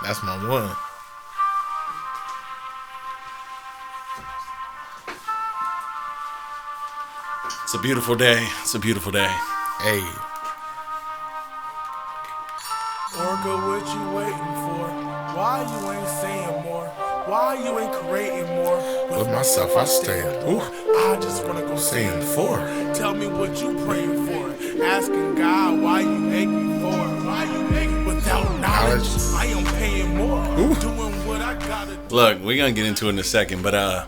That's my one. It's a beautiful day. It's a beautiful day. Hey. Orca, what you waiting for? Why you ain't saying more? Why you ain't creating more? With myself, I stand. Ooh. I just wanna go Saying saying for. Tell me what you praying for. Asking God why you make me for. Why you make me without knowledge? I am paying more. Ooh. Doing what I gotta do. Look, we're going to get into it in a second, but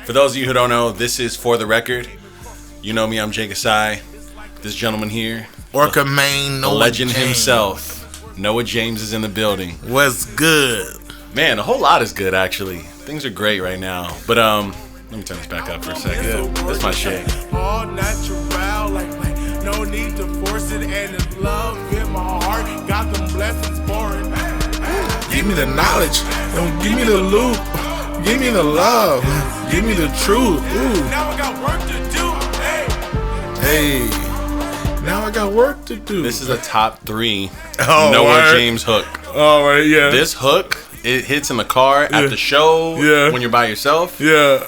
for those of you who don't know, this is For the Record. You know me, I'm Jay Kasai. This gentleman here, Orca Mane, the Noa legend James. himself, Noa James is in the building. What's good? Man, a whole lot is good, actually. Things are great right now. But let me turn this back up for a second. That's my shit. All natural, like no need to force it, and it's love in my heart. Got them blessings for it. Give me the knowledge. Don't give me the loot. Give me the love. Give me the truth. Ooh. Now I got work to do. Hey. Now I got work to do. This is a top 3 Oh, Noa word. James hook. All right, yeah. This hook, it hits in the car, at the show, Yeah. when you're by yourself. Yeah.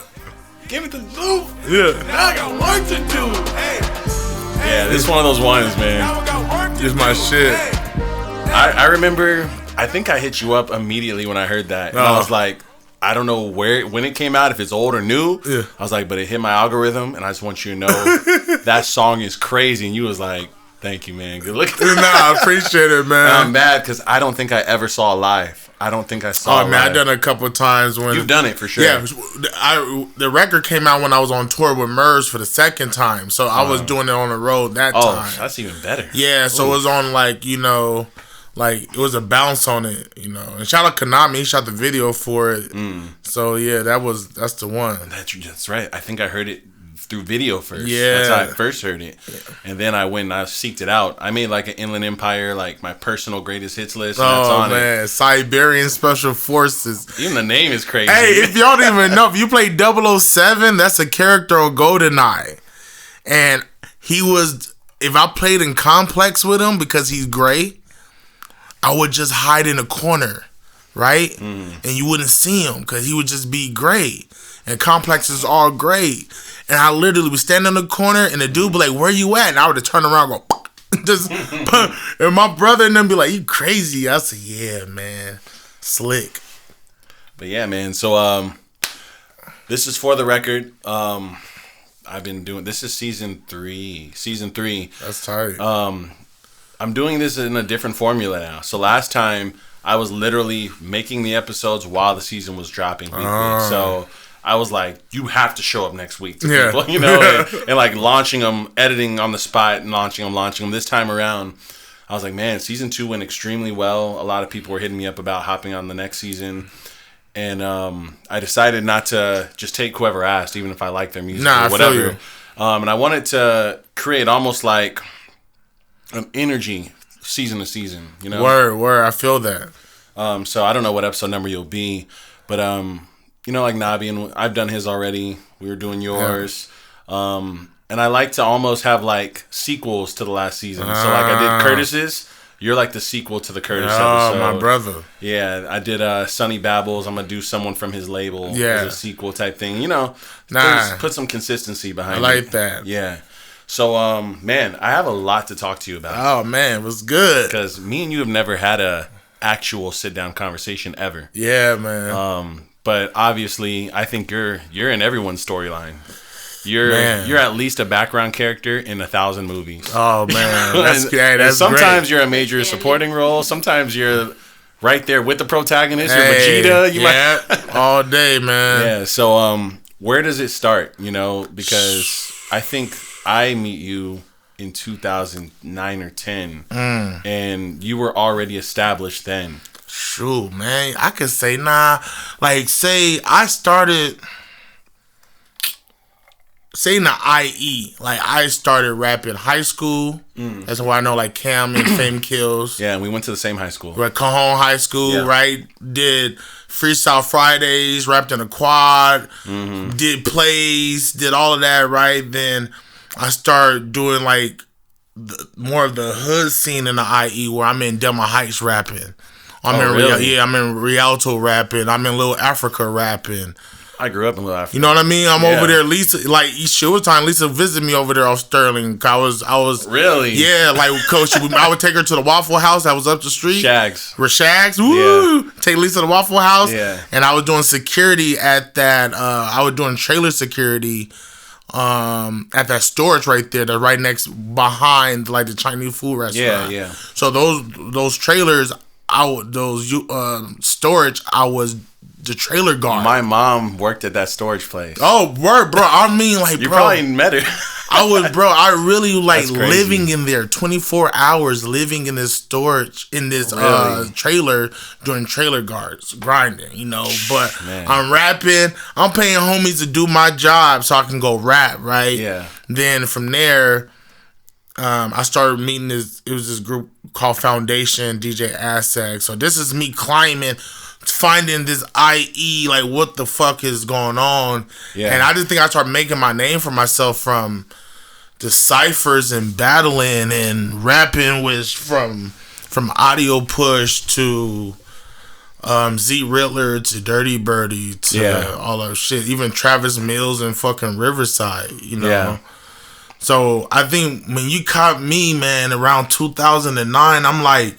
Give it the loop. Yeah. Now I got work to do. Yeah, this is one of those ones, man. Now I got work to It's do. my shit. I remember, I think I hit you up immediately when I heard that. And I was like, I don't know when it came out, if it's old or new. Yeah. I was like, but it hit my algorithm, and I just want you to know that song is crazy. And you was like, thank you, man. Good looking. Nah, I appreciate it, man. And I'm mad because I don't think I ever saw it live. I don't think I saw Oh it man, live. I've done it a couple of times when You've done it for sure. Yeah, the record came out when I was on tour with Murs for the second time, so I was doing it on the road that Oh, time. that's even better. Yeah, so it was on like it was a bounce on it, And shout out Konami, he shot the video for it. So yeah, that's the one. That's right. I think I heard it through video first. Yeah. That's how I first heard it. Yeah. And then I went and I seeked it out. I made like an Inland Empire, like my personal greatest hits list. And that's on man, Siberian Special Forces. Even the name is crazy. Hey, if y'all don't even know, if you play 007, that's a character on GoldenEye. And if I played in Complex with him because he's gray, I would just hide in a corner, right? And you wouldn't see him because he would just be gray. And Complex is all gray. And I literally would stand in the corner and the dude be like, where you at? And I would have turned around and go, just, and my brother and them be like, you crazy. I said, yeah, man. Slick. But yeah, man. So this is For the Record. I've been doing, this is season 3. That's tight. I'm doing this in a different formula now. So last time I was literally making the episodes while the season was dropping weekly. So I was like, you have to show up next week to people, and like launching them, editing on the spot and launching them. This time around, I was like, man, season 2 went extremely well. A lot of people were hitting me up about hopping on the next season. And I decided not to just take whoever asked, even if I like their music or whatever. I feel you. And I wanted to create almost like an energy season to season, Word, I feel that. So I don't know what episode number you'll be, but like Nabi, and I've done his already. We were doing yours. And I like to almost have like sequels to the last season. So like I did Curtis's. You're like the sequel to the Curtis episode. Oh, my brother. Yeah, I did Sonny Babbles. I'm gonna do someone from his label as a sequel type thing. Put some consistency behind it. I like that. Yeah. So, man, I have a lot to talk to you about. Oh, man, it was good. Because me and you have never had a actual sit-down conversation ever. Yeah, man. But obviously, I think you're in everyone's storyline. You're at least a background character in 1,000 movies. Oh, man. That's sometimes great. you're a major supporting role. Sometimes you're right there with the protagonist. You're Vegeta. All day, man. Yeah, so where does it start? Because I think I meet you in 2009 or 10, and you were already established then. Shoot, man. I could say, I started... Say in the IE, like I started rapping high school. That's why I know like Cam and Fame Kills. Yeah, and we went to the same high school. Right, Cajon High School, right? Did Freestyle Fridays, rapped in a quad, did plays, did all of that, right? Then I started doing like more of the hood scene in the IE where I'm in Delma Heights rapping. Really? I'm in Rialto rapping. I'm in Little Africa rapping. I grew up in Little Africa. You know what I mean? I'm over there. Lisa, like each time Lisa visited me over there off Sterling. I was really, yeah, like Coach. I would take her to the Waffle House that was up the street. Shags. Woo! Yeah. Take Lisa to the Waffle House. Yeah. And I was doing security at that. I was doing trailer security. At that storage right there, that right next behind like the Chinese food restaurant. Yeah. So those trailers, storage, I was the trailer guard. My mom worked at that storage place. Oh, word, bro. I mean, like, you bro, probably met her. I really like living in there 24 hours, living in this storage, in this trailer, doing trailer guards, grinding, you know. But man. I'm rapping. I'm paying homies to do my job so I can go rap, right? Yeah. Then from there, I started meeting it was this group called Foundation, DJ Aztec. So this is me climbing, finding this IE, like what the fuck is going on. Yeah. And I just think I started making my name for myself from the ciphers and battling and rapping with from Audio Push to Z Riddler to Dirty Birdie to all that shit. Even Travis Mills and fucking Riverside, you know. Yeah. So I think when you caught me, man, around 2009, I'm like,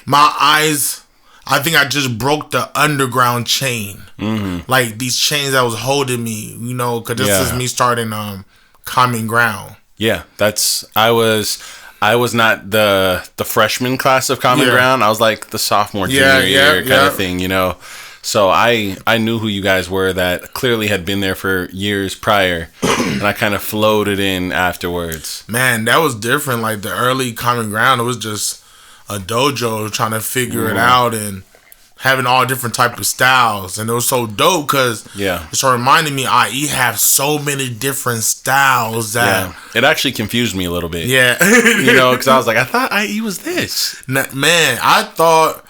my eyes, I think I just broke the underground chain. Mm-hmm. Like these chains that was holding me, you know, because this is me starting Common Ground. Yeah, I was not the freshman class of Common Ground. I was like the sophomore, junior year kind of thing, you know. So I knew who you guys were that clearly had been there for years prior, and I kind of floated in afterwards. Man, that was different. Like the early Common Ground, it was just a dojo trying to figure it out and having all different type of styles, and it was so dope because it started reminding me IE have so many different styles that it actually confused me a little bit. Yeah, you know, because I was like, I thought IE was this. Man, I thought,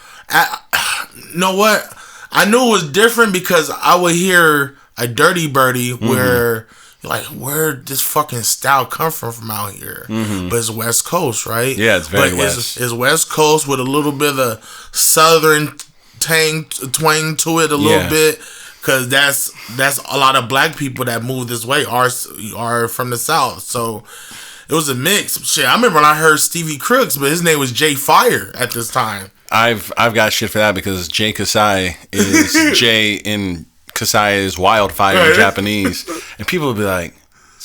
you know what? I knew it was different because I would hear a Dirty Birdie where like, where'd this fucking style come from out here? Mm-hmm. But it's West Coast, right? Yeah, it's very West. It's West Coast with a little bit of the Southern twang to it a little bit, because that's a lot of black people that move this way are from the South. So it was a mix. Shit, I remember when I heard Stevie Crooks, but his name was Jay Fire at this time. I've got shit for that because Jay Kasai is Jay in Kasai is wildfire in Japanese, and people would be like,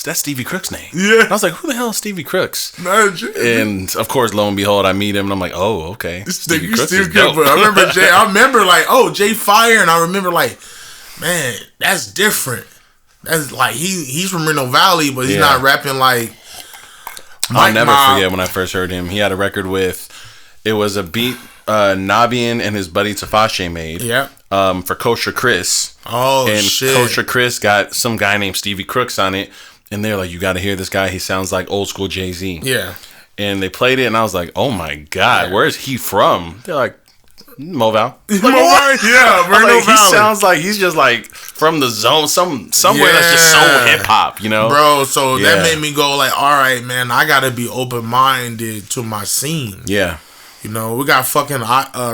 that's Stevie Crooks' name. Yeah. And I was like, who the hell is Stevie Crooks? And of course, lo and behold, I meet him and I'm like, oh, okay. Stevie Crooks is dope. I remember like, oh, Jay Fire, and I remember like, man, that's different. That's like he's from Reno Valley, but he's not rapping like I'll never forget when I first heard him. He had a record with, it was a beat Nabian and his buddy Tafashe made. Yeah. For Kosher Chris. Oh, and shit. Kosher Chris got some guy named Stevie Crooks on it. And they're like, you got to hear this guy. He sounds like old school Jay-Z. Yeah. And they played it, and I was like, oh my God, where is he from? They're like, Moval. Yeah, like, he sounds like he's just like from the zone, somewhere that's just so hip hop, you know, bro. So that made me go like, all right, man, I gotta be open minded to my scene. Yeah, you know, we got fucking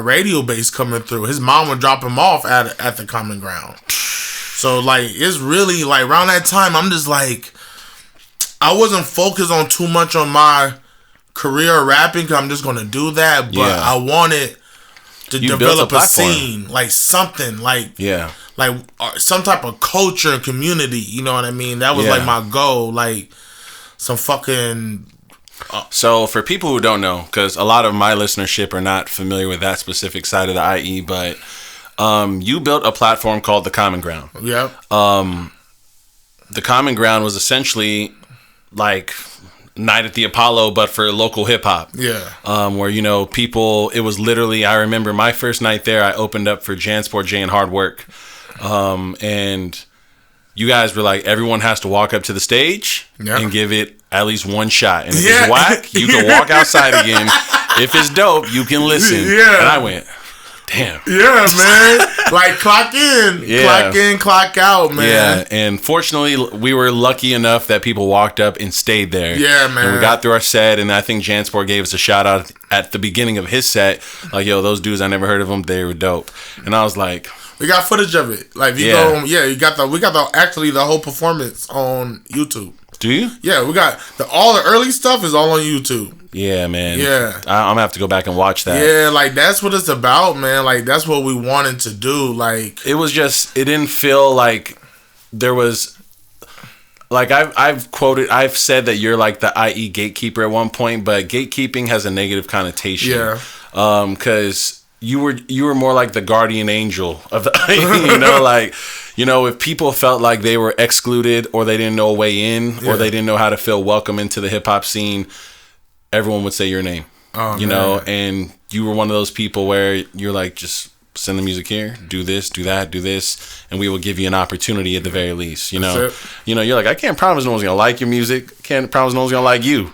radio bass coming through. His mom would drop him off at the Common Ground. So like, it's really like around that time, I'm just like, I wasn't focused on too much on my career rapping because I'm just gonna do that, but I wanted to develop a scene, like something, like some type of culture and community. You know what I mean? That was like my goal, like some fucking. So for people who don't know, because a lot of my listenership are not familiar with that specific side of the IE, but you built a platform called the Common Ground. Yeah. The Common Ground was essentially like Night at the Apollo, but for local hip hop. Yeah. Where, you know, people, it was literally, I remember my first night there, I opened up for Jansport J and Hard Work. And you guys were like, everyone has to walk up to the stage and give it at least one shot. And if it's whack, you can walk outside again. If it's dope, you can listen. Yeah. And I went, damn. damn. Yeah, man. Like, clock in, clock out, man. Yeah, and fortunately, we were lucky enough that people walked up and stayed there. Yeah, man. And we got through our set, and I think Jansport gave us a shout out at the beginning of his set. Like, yo, those dudes, I never heard of them. They were dope. And I was like, we got footage of it. Like, we got the whole performance on YouTube. Do you? Yeah, we got all the early stuff is all on YouTube. Yeah, man. Yeah. I'm gonna have to go back and watch that. Yeah, like, that's what it's about, man. Like, that's what we wanted to do. Like, it was just, it didn't feel like there was, like, I've said that you're like the IE gatekeeper at one point, but gatekeeping has a negative connotation. Yeah. Because you were more like the guardian angel of the IE, you know, like, you know, if people felt like they were excluded or they didn't know a way in or they didn't know how to feel welcome into the hip hop scene, everyone would say your name, you know, and you were one of those people where you're like, just send the music here, do this, do that, do this, and we will give you an opportunity at the very least, you know. You know, you're like, I can't promise no one's gonna like your music, can't promise no one's gonna like you,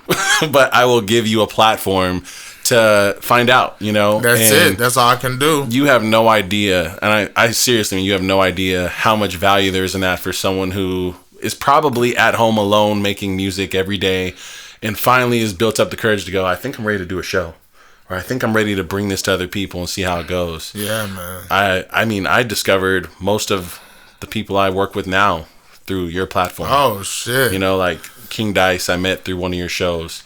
but I will give you a platform to find out, you know. That's it. That's all I can do. You have no idea, and I seriously mean, you have no idea how much value there is in that for someone who is probably at home alone making music every day and finally has built up the courage to go, I think I'm ready to do a show, or I think I'm ready to bring this to other people and see how it goes. Yeah, man. I mean, I discovered most of the people I work with now through your platform. Oh, shit. You know, like King Dice, I met through one of your shows.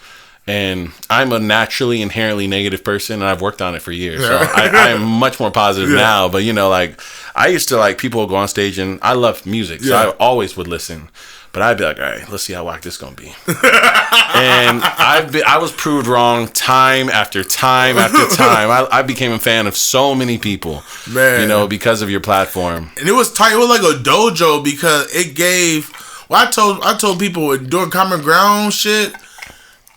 And I'm a naturally inherently negative person, and I've worked on it for years. So I am much more positive now. But, you know, like, I used to, like, people would go on stage, and I love music, so I always would listen. But I'd be like, all right, let's see how whack this gonna be. And I was proved wrong time after time after time. I became a fan of so many people, man, you know, because of your platform. And it was tight. It was like a dojo because it gave. Well, I told people doing Common Ground shit.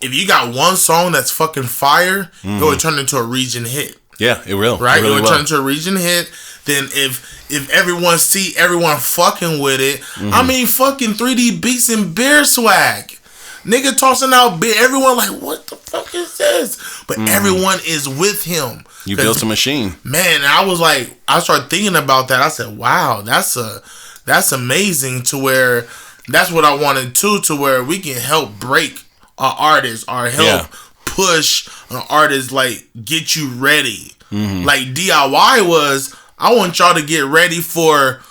If you got one song that's fucking fire, it would turn into a region hit. Yeah, it will. Right? It really would turn into a region hit. Then if everyone see everyone fucking with it, I mean, fucking 3D Beats and Bear Swag. Nigga tossing out beer. Everyone like, what the fuck is this? But everyone is with him. You built a machine. Man, and I was like, I started thinking about that. I said, wow, that's amazing, to where that's what I wanted to where we can help break an artist or help push an artist, like, get you ready. Like DIY was, I want y'all to get ready for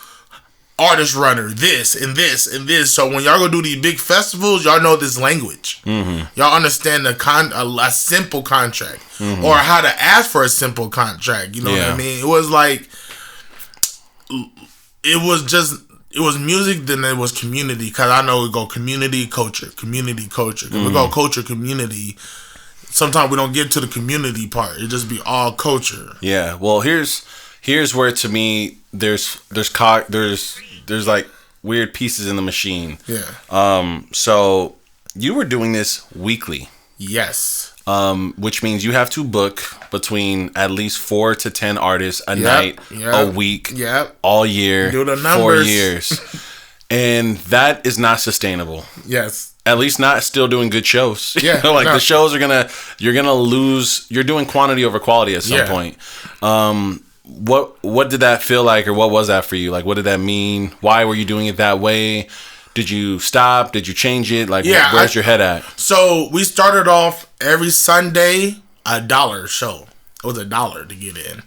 Artist Runner, this and this and this. So when y'all go do these big festivals, y'all know this language. Y'all understand a simple contract or how to ask for a simple contract. You know what I mean? It was like, it was music, then it was community. Because I know we go community, culture. If we go culture, community, sometimes we don't get to the community part. It just be all culture. Yeah. Well, here's where, to me, there's like weird pieces in the machine. Yeah. So you were doing this weekly. Yes. Which means you have to book between at least 4 to 10 artists a night, a week, all year, do the numbers. 4 years. And that is not sustainable. Yes. At least not still doing good shows. Yeah. The shows you're gonna lose, you're doing quantity over quality at some point. What did that feel like, or what was that for you? Like, what did that mean? Why were you doing it that way? Did you stop? Did you change it? Like, where's your head at? So we started off every Sunday, $1 show. It was $1 to get in.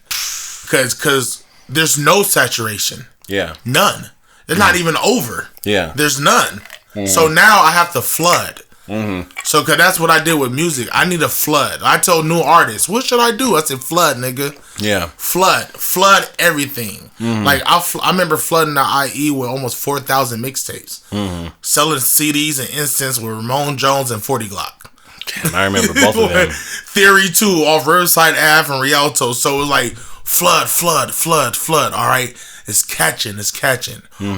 Because there's no saturation. Yeah. None. It's not even over. Yeah. There's none. So now I have to flood. So, because that's what I did with music. I need a flood. I told new artists, what should I do? I said, flood, nigga. Yeah. Flood everything. Like, I remember flooding the IE with almost 4,000 mixtapes. Selling CDs and instants with Ramon Jones and 40 Glock. Damn, I remember both of them. Theory 2 off Riverside Ave and Rialto. So it was like, flood. All right, it's catching. All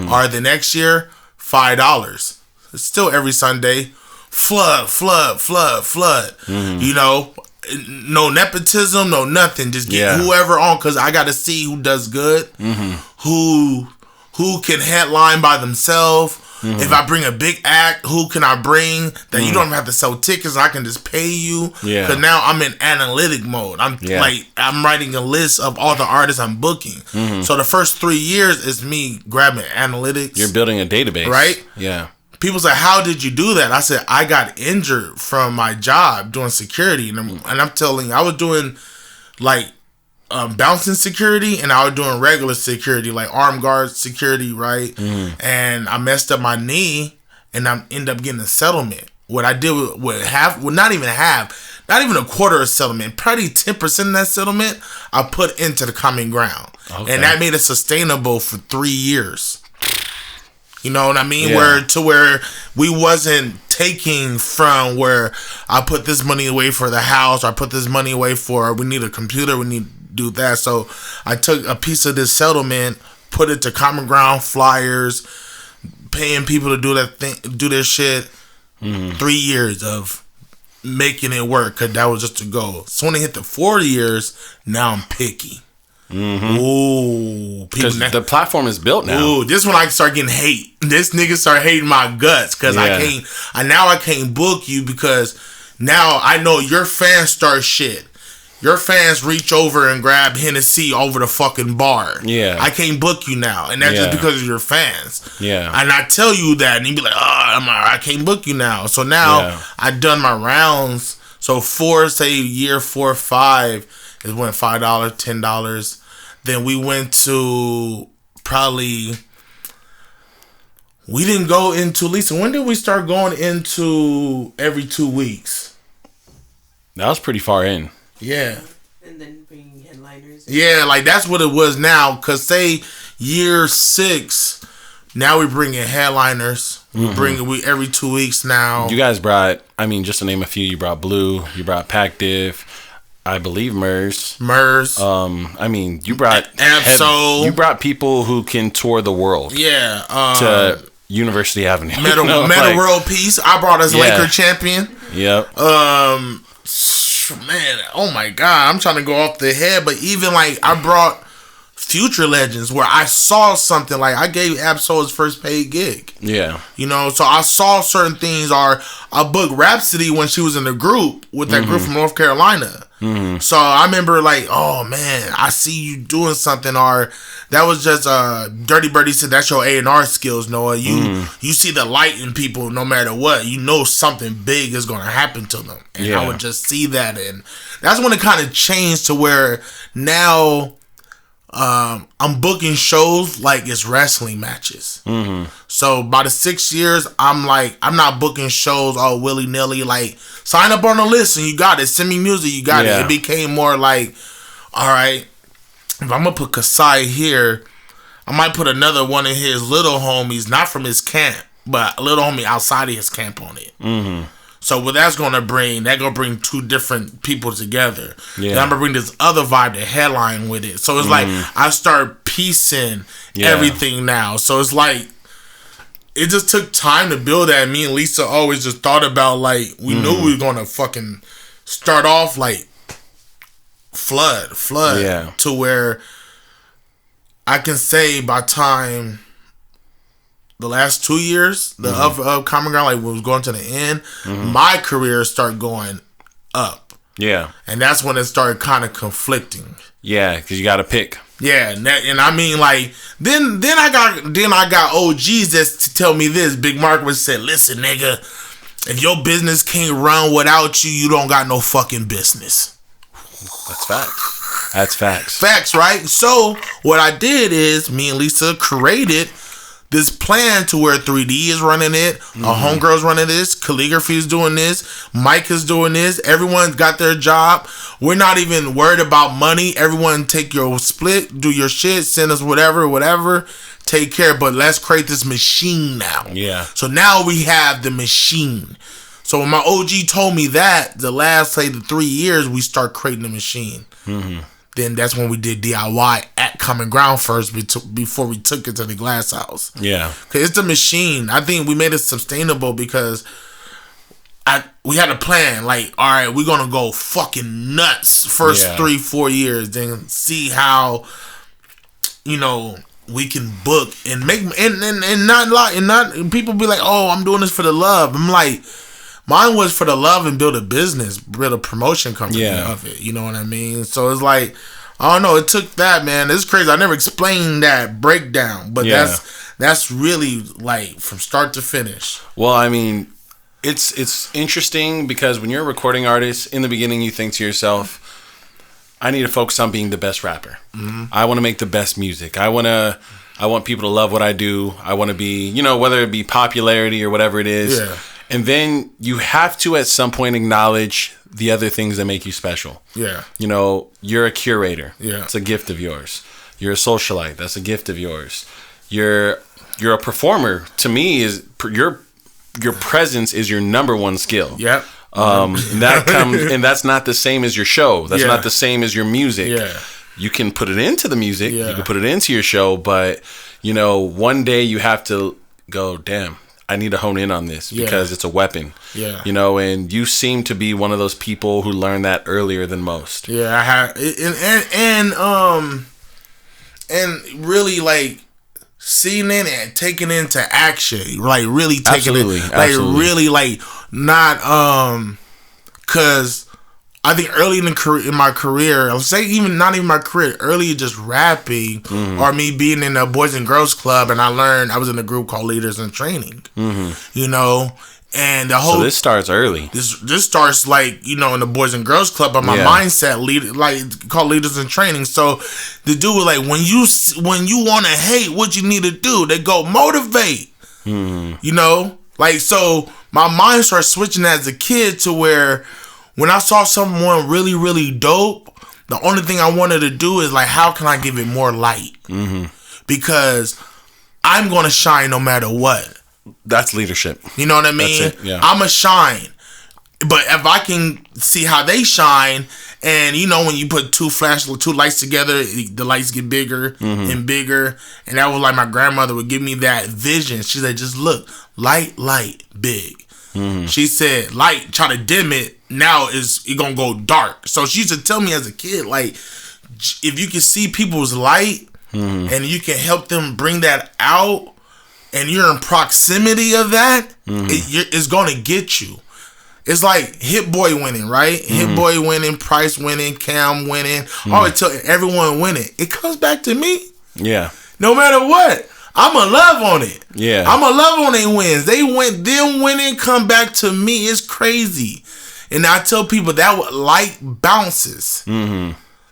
right, the next year, $5. It's still every Sunday. Flood. You know, no nepotism, no nothing. Just get whoever on, because I got to see who does good, who can headline by themselves, If I bring a big act, who can I bring that you don't have to sell tickets? I can just pay you. Yeah. Because now I'm in analytic mode. I'm writing a list of all the artists I'm booking. So the first 3 years is me grabbing analytics. You're building a database, right? Yeah. People say, "How did you do that?" I said, "I got injured from my job doing security, and I'm telling you, I was doing like." Bouncing security, and I was doing regular security, like armed guard security, right? And I messed up my knee, and I ended up getting a settlement. What I did with not even a quarter of settlement, probably 10% of that settlement, I put into the common ground, and that made it sustainable for 3 years. You know what I mean? Yeah. Where we wasn't taking from where I put this money away for the house, or I put this money away for we need a computer, we need to do that. So I took a piece of this settlement, put it to common ground, flyers, paying people to do that thing, do this shit. 3 years of making it work, cause that was just a goal. So when I hit the 4 years, now I'm picky. Ooh, because the platform is built now. Ooh, this when I start getting hate. This nigga start hating my guts because I can't book you because now I know your fans start shit. Your fans reach over and grab Hennessy over the fucking bar. Yeah, I can't book you now, and that's just because of your fans. Yeah, and I tell you that, and you be like, I can't book you now. So now I done my rounds. So year 4 or 5. It went $5, $10. Then we went to we didn't go into Lisa. When did we start going into every 2 weeks? That was pretty far in. Yeah. And then bringing headliners. Yeah, like that's what it was now. Cause say year 6, now we bring in headliners. We every 2 weeks now. You guys brought, just to name a few, you brought Blue, you brought Pac Div, I believe Murs. You brought Absol. You brought people who can tour the world. Yeah. To University Avenue. Meta World Peace. I brought us Laker champion. Yep. Man, oh my God, I'm trying to go off the head, but even like I brought Future Legends where I saw something, like I gave Absol his first paid gig. Yeah. You know, so I saw certain things, or I booked Rhapsody when she was in the group with that group from North Carolina. So I remember like, oh man, I see you doing something, or that was just Dirty Birdie said that's your A&R skills, Noah. You see the light in people no matter what. You know something big is going to happen to them. And I would just see that, and that's when it kind of changed to where now I'm booking shows like it's wrestling matches. So by the 6 years, I'm not booking shows all willy-nilly, like sign up on the list and you got it, send me music, you got it. It became more like, all right, if I'm gonna put Kasai here, I might put another one of his little homies, not from his camp, but a little homie outside of his camp on it. So what that's gonna bring, bring 2 different people together. Then I'm gonna bring this other vibe to headline with it. So it's like I start piecing everything now. So it's like it just took time to build that. Me and Lisa always just thought about like we knew we were gonna fucking start off like flood to where I can say by time the last 2 years, of Common Ground, like when it was going to the end, my career started going up. Yeah. And that's when it started kind of conflicting. Yeah, because you got to pick. Yeah, and I mean, like, then I got OGs that to tell me this. Big Mark was said, listen, nigga, if your business can't run without you, you don't got no fucking business. That's facts. That's facts. Facts, right? So what I did is me and Lisa created this plan to where 3D is running it, our homegirl's running this, Calligraphy is doing this, Mike is doing this, everyone's got their job. We're not even worried about money. Everyone take your split, do your shit, send us whatever, take care. But let's create this machine now. Yeah. So now we have the machine. So when my OG told me that, the last, say, the 3 years, we start creating the machine. Then that's when we did DIY at Common Ground first before we took it to the Glass House. Yeah. Because it's the machine. I think we made it sustainable because we had a plan. Like, all right, we're going to go fucking nuts first 3-4 years. Then see how, we can book and make and not people be like, oh, I'm doing this for the love. I'm like, mine was for the love and build a business, build a promotion company of it. You know what I mean? So it's like, I don't know. It took that, man. It's crazy. I never explained that breakdown, but that's really like from start to finish. Well, I mean, it's interesting because when you're a recording artist, in the beginning, you think to yourself, I need to focus on being the best rapper. Mm-hmm. I want to make the best music. I want people to love what I do. I want to be, whether it be popularity or whatever it is. Yeah. And then you have to at some point acknowledge the other things that make you special. Yeah. You're a curator. Yeah. It's a gift of yours. You're a socialite. That's a gift of yours. You're a performer. To me, is your presence is your number one skill. Yep. That comes, and that's not the same as your show. That's not the same as your music. Yeah. You can put it into the music. Yeah. You can put it into your show, but one day you have to go, damn, I need to hone in on this because it's a weapon. Yeah. And you seem to be one of those people who learned that earlier than most. Yeah, I have, and really like seeing it and taking it into action, like really taking it, like really like not because I think early in my career, I would say even not even my career, early just rapping or me being in a Boys and Girls Club, and I was in a group called Leaders in Training, and the whole. So this starts early. This starts like in the Boys and Girls Club, but my mindset called Leaders in Training. So the dude was like, when you want to hate, what you need to do, they go motivate. Like so, my mind started switching as a kid to where. When I saw someone really, really dope, the only thing I wanted to do is like, how can I give it more light? Mm-hmm. Because I'm going to shine no matter what. That's leadership. You know what I mean? That's it, yeah. I'm going to shine. But if I can see how they shine, and when you put two lights together, the lights get bigger and bigger. And that was like my grandmother would give me that vision. She said, just look, light, big. Mm-hmm. She said, light, try to dim it. Now it gonna go dark. So she used to tell me as a kid, like, if you can see people's light and you can help them bring that out, and you're in proximity of that, it's gonna get you. It's like Hit Boy winning, right? Hit Boy winning, Price winning, Cam winning. I always tell everyone winning. It comes back to me. Yeah. No matter what. I'ma love on it. Yeah. I'ma love on their wins. Them winning come back to me. It's crazy. And I tell people that light bounces.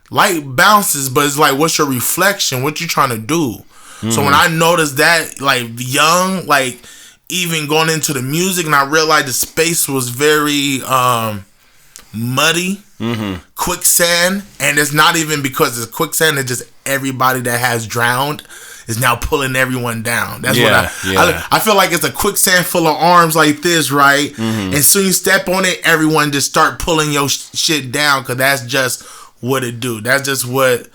Light bounces, but it's like, what's your reflection? What you trying to do? So when I noticed that, like young, like even going into the music, and I realized the space was very muddy, quicksand, and it's not even because it's quicksand. It's just everybody that has drowned is now pulling everyone down. That's what I feel like. It's a quicksand full of arms like this, right? And soon you step on it, everyone just start pulling your shit down, because that's just what it do. That's just what,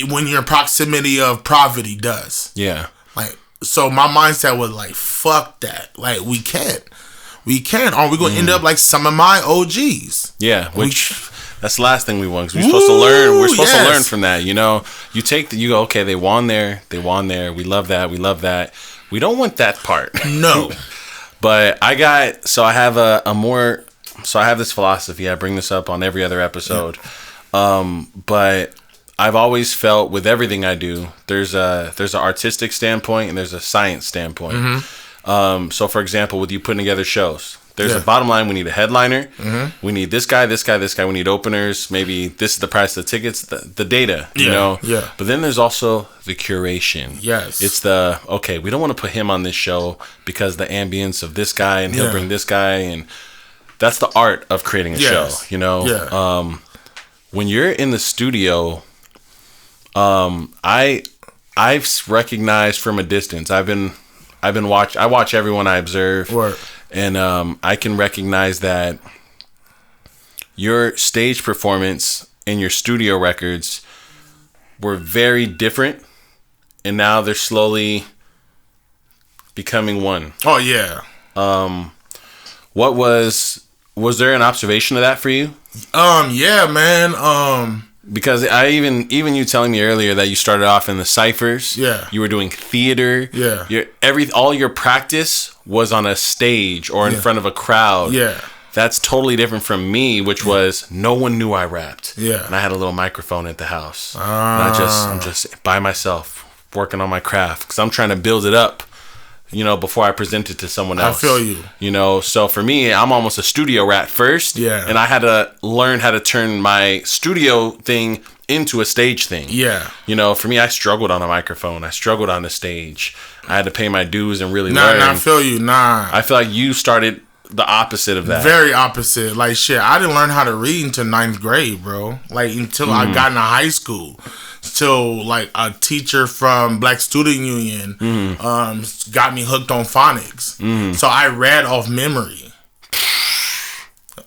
when you're in proximity of poverty, does. Yeah. Like, so my mindset was like, fuck that. Like, we can't. Or we're going to end up like some of my OGs. Yeah, that's the last thing we want, because we're supposed to learn. We're supposed to learn from that. You go, okay, they won there. We love that. We don't want that part. No. But I have this philosophy. I bring this up on every other episode. But I've always felt with everything I do, there's an artistic standpoint and there's a science standpoint. So for example, with you putting together shows, there's a bottom line. We need a headliner. We need this guy. We need openers. Maybe this is the price of the tickets, the data, Yeah. But then there's also the curation. Yes. It's we don't want to put him on this show because the ambience of this guy, and he'll bring this guy. And that's the art of creating a show, Yeah. When you're in the studio, I've recognized from a distance. I watch everyone I observe. Right. And I can recognize that your stage performance and your studio records were very different, and now they're slowly becoming one. Oh yeah. Was there an observation of that for you? Yeah, man. Because I even you telling me earlier that you started off in the ciphers. Yeah. You were doing theater. Yeah. All your practice was on a stage or in front of a crowd. Yeah. That's totally different from me, which was no one knew I rapped. Yeah. And I had a little microphone at the house. And I'm just by myself working on my craft because I'm trying to build it up, before I present it to someone else. I feel you. So for me, I'm almost a studio rat first. Yeah. And I had to learn how to turn my studio thing into a stage thing. Yeah. For me, I struggled on a microphone. I struggled on the stage. I had to pay my dues and really learn. Nah, I feel you. Nah. I feel like you started the opposite of that. Very opposite. Like, shit, I didn't learn how to read until 9th grade, bro. Like, until I got into high school. Till, like, a teacher from Black Student Union got me hooked on phonics. So I read off memory.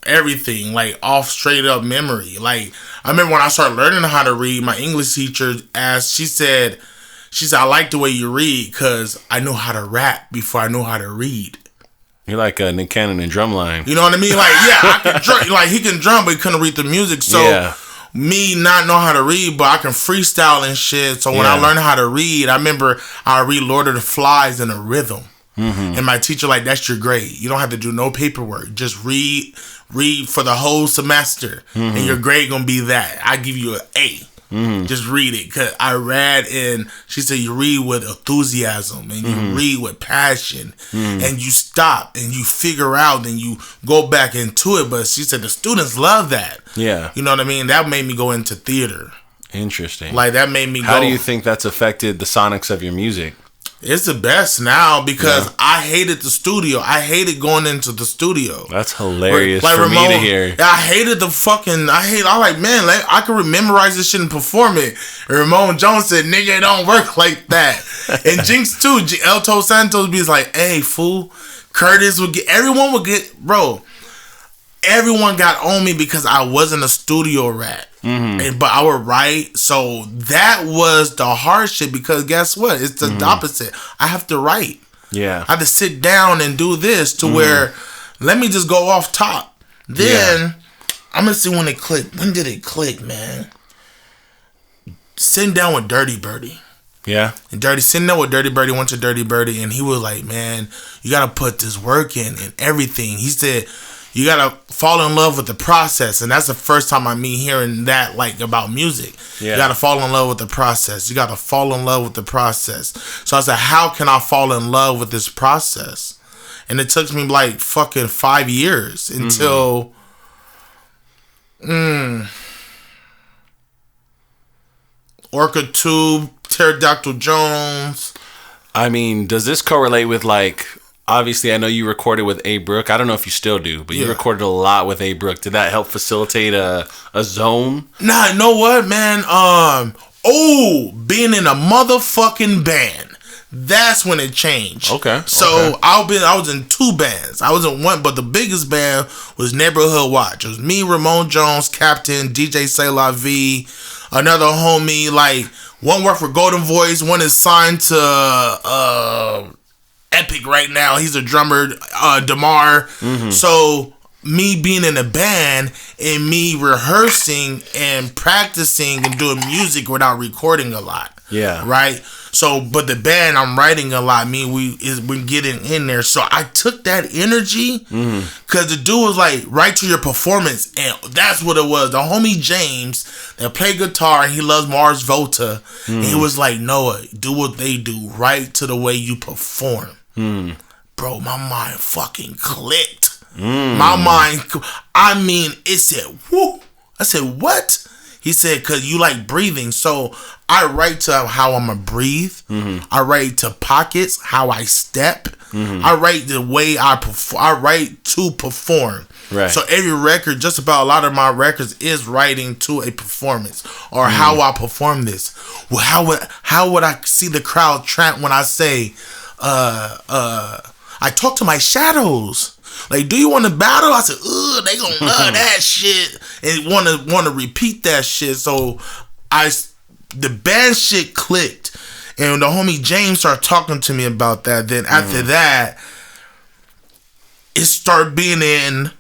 Everything, like, off straight up memory. Like, I remember when I started learning how to read, my English teacher asked, she said, I like the way you read because I know how to rap before I know how to read. You're like Nick Cannon in Drumline. You know what I mean? Like, yeah, I can drum. Like, he can drum, but he couldn't read the music. So, me not know how to read, but I can freestyle and shit. So, when I learned how to read, I remember I read Lord of the Flies in a rhythm. And my teacher, like, that's your grade. You don't have to do no paperwork. Just read for the whole semester. And your grade going to be that. I give you an A. Just read it. Cause I read, and she said you read with enthusiasm and you read with passion and you stop and you figure out and you go back into it. But she said the students love that. Yeah. You know what I mean? That made me go into theater. Interesting. Like, that made me How do you think that's affected the sonics of your music? It's the best now because I hated the studio. I hated going into the studio. That's hilarious like for Ramon, me to hear. I hated the fucking. I like, man, like, I could memorize this shit and perform it. And Ramon Jones said, "Nigga, it don't work like that." And Jinx too. Elto Santos be like, "Hey, fool." Curtis would get. Everyone would get, bro. Everyone got on me because I wasn't a studio rat. But I would write. So that was the hard shit because guess what? It's the opposite. I have to write. Yeah. I have to sit down and do this to where, let me just go off top. Then, I'm going to see when it clicked. When did it click, man? Sitting down with Dirty Birdie. Yeah. And sitting there with Dirty Birdie, went to Dirty Birdie, and he was like, man, you got to put this work in and everything. He said, you gotta fall in love with the process, and that's the first time I mean hearing that, like, about music. You gotta fall in love with the process. You gotta fall in love with the process. So I said, how can I fall in love with this process? And it took me like fucking 5 years until Orca Tube, Pterodactyl Jones. I mean, does this correlate with, like, obviously, I know you recorded with A. Brook. I don't know if you still do, but you recorded a lot with A. Brook. Did that help facilitate a zone? Nah, you know what, man? Being in a motherfucking band. That's when it changed. Okay. So I was in 2 bands. I was in one, but the biggest band was Neighborhood Watch. It was me, Ramon Jones, Captain, DJ Say La Vie, another homie. Like, one worked for Golden Voice. One is signed to Epic right now. He's a drummer, Damar. So me being in a band and me rehearsing and practicing and doing music without recording a lot. Yeah. Right? So, but the band, I'm writing a lot. We're getting in there. So I took that energy because the dude was like, right to your performance. And that's what it was. The homie James that played guitar, and he loves Mars Volta. And he was like, Noah, do what they do. Right to the way you perform. Bro, my mind fucking clicked. My mind, I mean, it said, whoo. I said, what? He said, because you like breathing. So I write to how I'm going to breathe. I write to pockets, how I step. I write the way I perform. I write to perform. Right. So every record, just about a lot of my records, is writing to a performance or how I perform this. Well, how would I see the crowd tramp when I say, I talk to my shadows. Like, do you want to battle? I said, ugh, they gonna love that shit and want to repeat that shit. So the band shit clicked, and the homie James started talking to me about that. Then after that, it started being in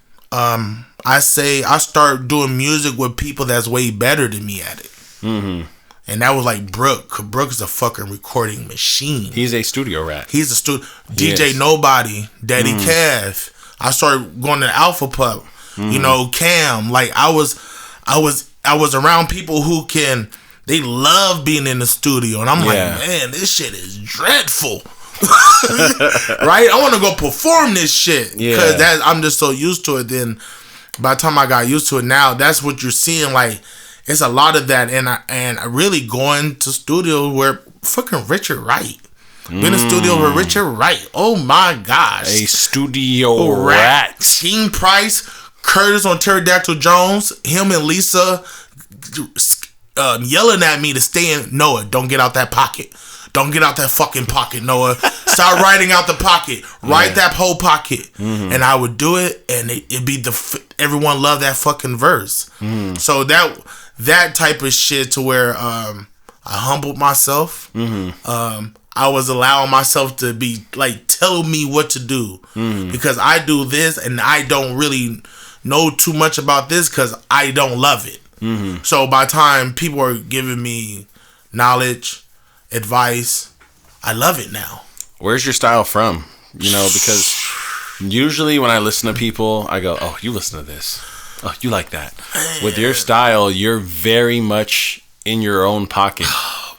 I say I start doing music with people that's way better than me at it. Mm-hmm. And that was like Brooke. Brooke is a fucking recording machine. He's a studio rat. He's a studio. DJ Nobody, Daddy Cav. I started going to Alpha Pup. You know, Cam. Like I was around people who they love being in the studio, and I'm like, man, this shit is dreadful. Right? I want to go perform this shit because I'm just so used to it. Then by the time I got used to it, now that's what you're seeing. Like it's a lot of that, and I really going to studios where fucking Richard Wright. Been in the studio with Richard Wright. Oh my gosh, a studio rat. Team Price, Curtis on Pterodactyl Jones, him and Lisa yelling at me to stay in. Noah, don't get out that pocket. Don't get out that fucking pocket, Noah. Start writing out the pocket. Write that whole pocket. Mm-hmm. And I would do it, and it'd be everyone loved that fucking verse. Mm. So that type of shit to where I humbled myself. Mm-hmm. I was allowing myself to be like, tell me what to do. Mm-hmm. Because I do this, and I don't really know too much about this because I don't love it. Mm-hmm. So by the time people are giving me knowledge, advice, I love it now. Where's your style from? You know, because usually when I listen to people, I go, oh, you listen to this. Oh, you like that. Man. With your style, you're very much in your own pocket.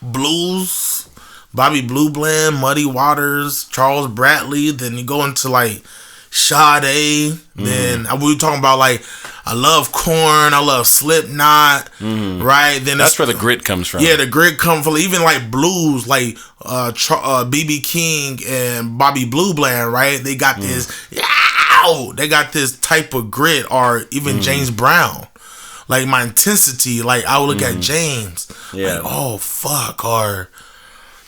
Blues, Bobby Blue Bland, Muddy Waters, Charles Bradley. Then you go into like Sade. Then we were talking about like, I love Korn, I love Slipknot, right? Then that's where the grit comes from. Yeah, the grit comes from even like blues, like BB King and Bobby Blue Bland, right? They got this, they got this type of grit, or even James Brown. Like my intensity, like I would look at James, like, oh fuck, or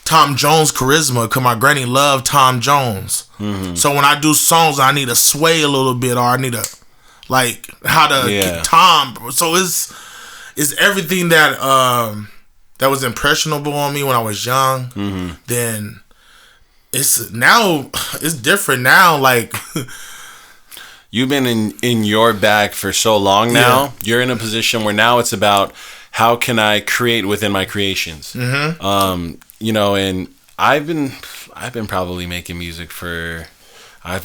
Tom Jones charisma, because my granny loved Tom Jones. Mm-hmm. So when I do songs, I need to sway a little bit, or I need to like how to get Tom. So it's everything that that was impressionable on me when I was young. Mm-hmm. Then it's different now. Like you've been in your bag for so long now. Yeah. You're in a position where now it's about how can I create within my creations. Mm-hmm. You know, and I've been probably making music for. I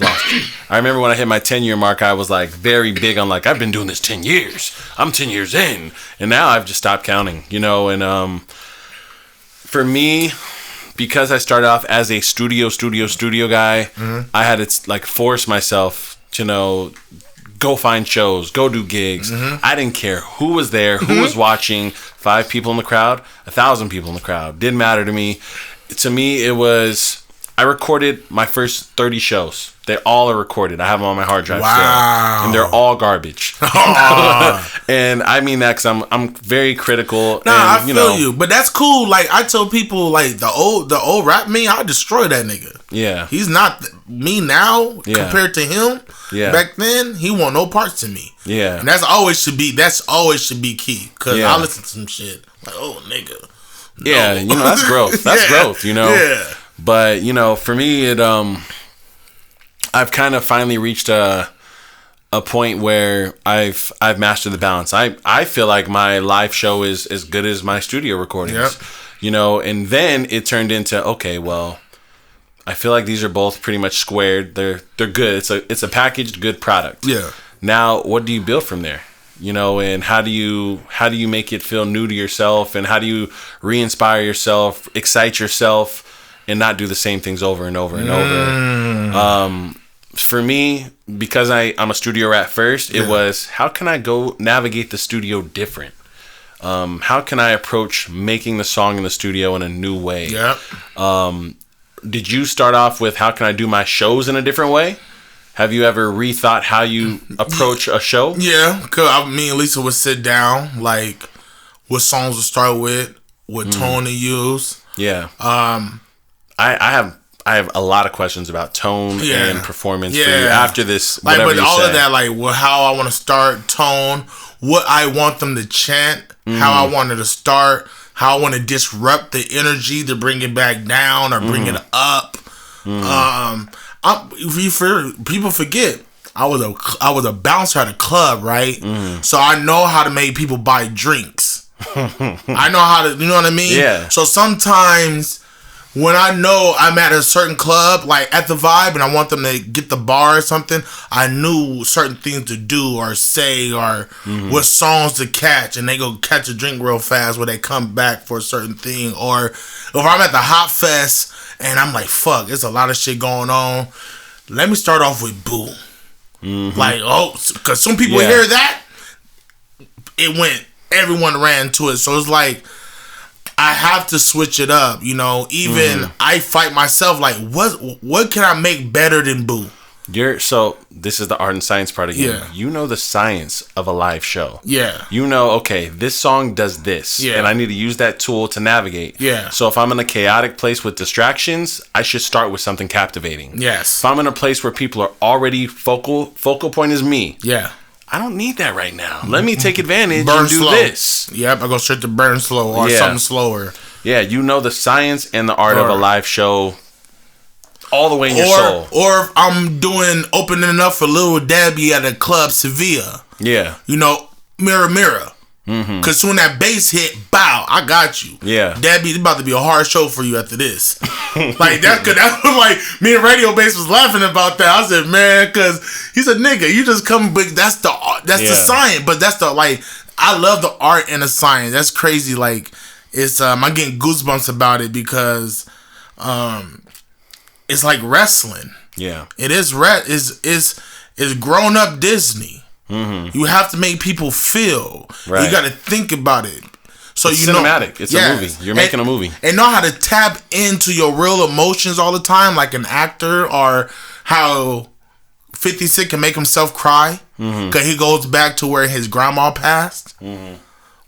remember when I hit my 10-year mark, I was like very big on like, I've been doing this 10 years. I'm 10 years in. And now I've just stopped counting, you know. And for me, because I started off as a studio guy, I had to like force myself to, you know, go find shows, go do gigs. I didn't care who was there, who was watching. 5 people in the crowd, 1,000 people in the crowd. Didn't matter to me. To me, it was... I recorded my first 30 shows. They all are recorded. I have them on my hard drive still. And they're all garbage. And I mean that because I'm very critical. Nah, and, I feel you. But that's cool. Like, I tell people, like, the old rap me, I destroy that nigga. Yeah. He's not me now compared to him. Yeah. Back then, he want no parts of me. Yeah. And that's always should be key. Because I listen to some shit. Like, oh, nigga. No. Yeah, you know, that's growth. That's growth, you know? Yeah. But, you know, for me, I've kind of finally reached a point where I've mastered the balance. I feel like my live show is as good as my studio recordings. Yep. You know, and then it turned into, okay, well, I feel like these are both pretty much squared. They're good. It's a packaged good product. Yeah. Now, what do you build from there? You know, and how do you make it feel new to yourself, and how do you re-inspire yourself, excite yourself, and not do the same things over and over and over. For me, because I'm a studio rat first, it was, how can I go navigate the studio different? How can I approach making the song in the studio in a new way? Yeah. Did you start off with, how can I do my shows in a different way? Have you ever rethought how you approach a show? Yeah, because me and Lisa would sit down, like, what songs to start with, what tone to use. Yeah. I have a lot of questions about tone and performance for you after this. Like, but all of that, like, how I want to start, tone, what I want them to chant, how I wanted to start, how I want to disrupt the energy to bring it back down or bring it up. People forget, I was a bouncer at a club, right? So I know how to make people buy drinks. I know how to, you know what I mean? Yeah. So sometimes when I know I'm at a certain club, like at the Vibe, and I want them to get the bar or something, I knew certain things to do or say or what songs to catch, and they go catch a drink real fast where they come back for a certain thing. Or if I'm at the Hot Fest and I'm like, fuck, there's a lot of shit going on. Let me start off with Boo. Like, because some people hear that, everyone ran to it. So it's like, I have to switch it up, you know. Even I fight myself, like, what can I make better than Boo? So this is the art and science part again. Yeah. You know the science of a live show. Yeah. You know, okay, this song does this, and I need to use that tool to navigate. Yeah. So if I'm in a chaotic place with distractions, I should start with something captivating. Yes. If I'm in a place where people are already focal point is me. Yeah. I don't need that right now. Let me take advantage Burn and do slow. This. Yep, I go straight to burn slow or something slower. Yeah, you know the science and the art of a live show all the way in your soul. Or if I'm opening up for Lil Debbie at a club Sevilla. Yeah. You know, mirror, mirror. Because soon that bass hit, bow, I got you. Yeah. Debbie, it's about to be a hard show for you after this. Like, that was like, me and Radio Bass was laughing about that. I said, man, because he's a nigga. You just come, but that's the science. But that's the, like, I love the art and the science. That's crazy. Like, it's, I'm getting goosebumps about it because, it's like wrestling. Yeah. It is, it's grown up Disney. You have to make people feel. Right. You got to think about it. So it's you cinematic. It's a movie. You're making a movie. And know how to tap into your real emotions all the time, like an actor, or how 50 Cent can make himself cry because he goes back to where his grandma passed.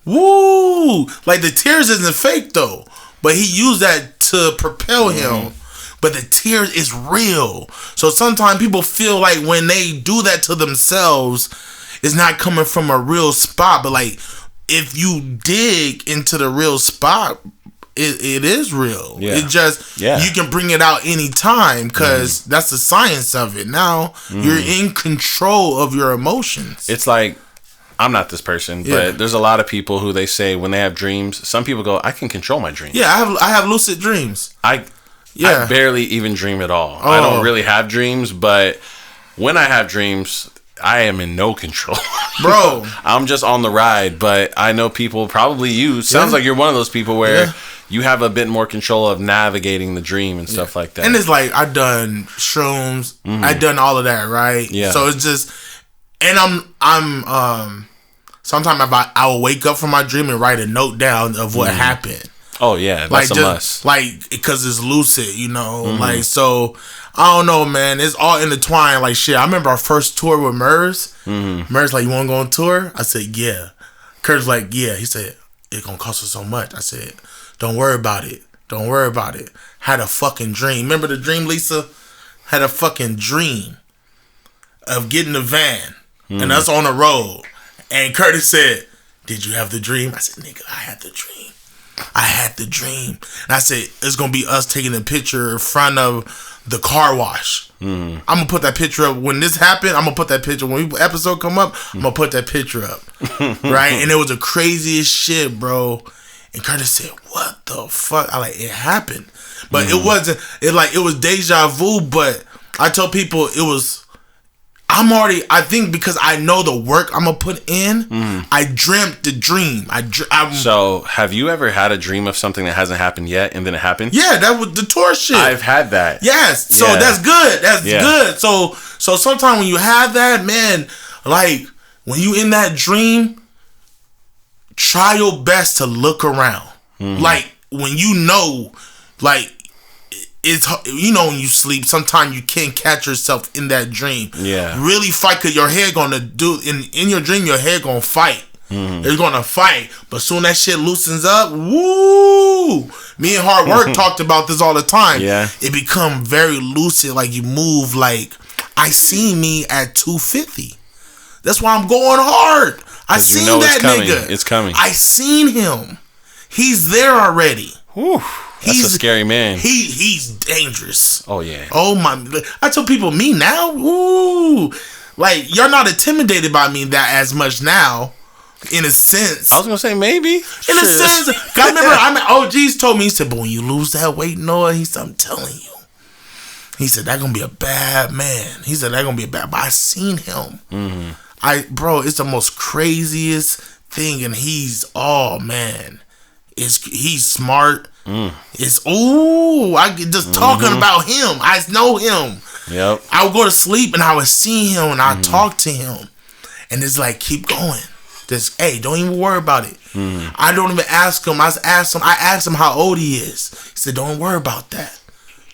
Woo! Like, the tears isn't fake though, but he used that to propel him. But the tears is real. So sometimes people feel like when they do that to themselves, it's not coming from a real spot. But like, if you dig into the real spot, it is real. Yeah. It just, you can bring it out anytime because that's the science of it. Now you're in control of your emotions. It's like, I'm not this person, but there's a lot of people who they say when they have dreams, some people go, I can control my dreams. Yeah, I have lucid dreams. I barely even dream at all. I don't really have dreams, but when I have dreams, I am in no control. Bro. I'm just on the ride, but I know people, probably you, sounds like you're one of those people where you have a bit more control of navigating the dream and stuff like that. And it's like, I've done shrooms, I've done all of that, right? Yeah. So it's just, and I'm sometimes I will wake up from my dream and write a note down of what happened. Oh yeah, that's a must. Like, because it's lucid, you know. Like, so I don't know, man. It's all intertwined. Like, shit. I remember our first tour with Murs. Murs like, you want to go on tour? I said, yeah. Kurt's like, yeah. He said, it's gonna cost us so much. I said, don't worry about it. Don't worry about it. Had a fucking dream. Remember the dream, Lisa? Had a fucking dream of getting the van and us on the road. And Curtis said, did you have the dream? I said, nigga, I had the dream. I had the dream. And I said, it's going to be us taking a picture in front of the car wash. I'm going to put that picture up. When this happened, I'm going to put that picture. When the episode come up, I'm going to put that picture up. Right? And it was the craziest shit, bro. And Curtis said, what the fuck? I like, it happened. But it wasn't, it was deja vu, but I told people it was, I think because I know the work I'm going to put in, I dreamt the dream. So, have you ever had a dream of something that hasn't happened yet and then it happened? Yeah, that was the tour shit. I've had that. Yes. So, that's good. That's good. So sometimes when you have that, man, like, when you in that dream, try your best to look around. Like, when you know, like, it's, you know, when you sleep, sometimes you can't catch yourself in that dream. Yeah. Really fight, because your head gonna do, in your dream, your head gonna fight. It's gonna fight. But soon that shit loosens up, woo! Me and Hard Work talked about this all the time. Yeah. It become very lucid, like you move like, I see me at 250. That's why I'm going hard. I seen that nigga. It's coming. I seen him. He's there already. Whew. That's a scary man. He's dangerous. Oh yeah. Oh my! I tell people, me now, ooh, Like, you're not intimidated by me that as much now, in a sense. I was gonna say maybe. In a sense, I remember OGs told me, he said, but when you lose that weight, Noah, he said, I'm telling you. He said, that's gonna be a bad man. He said, that's gonna be a bad, but I seen him. Bro, it's the most craziest thing, and he's, oh man, he's smart. It's, I get just talking about him. I know him. Yep. I would go to sleep and I would see him and I'd talk to him. And it's like, keep going. Just, hey, don't even worry about it. I don't even ask him. I asked him how old he is. He said, don't worry about that.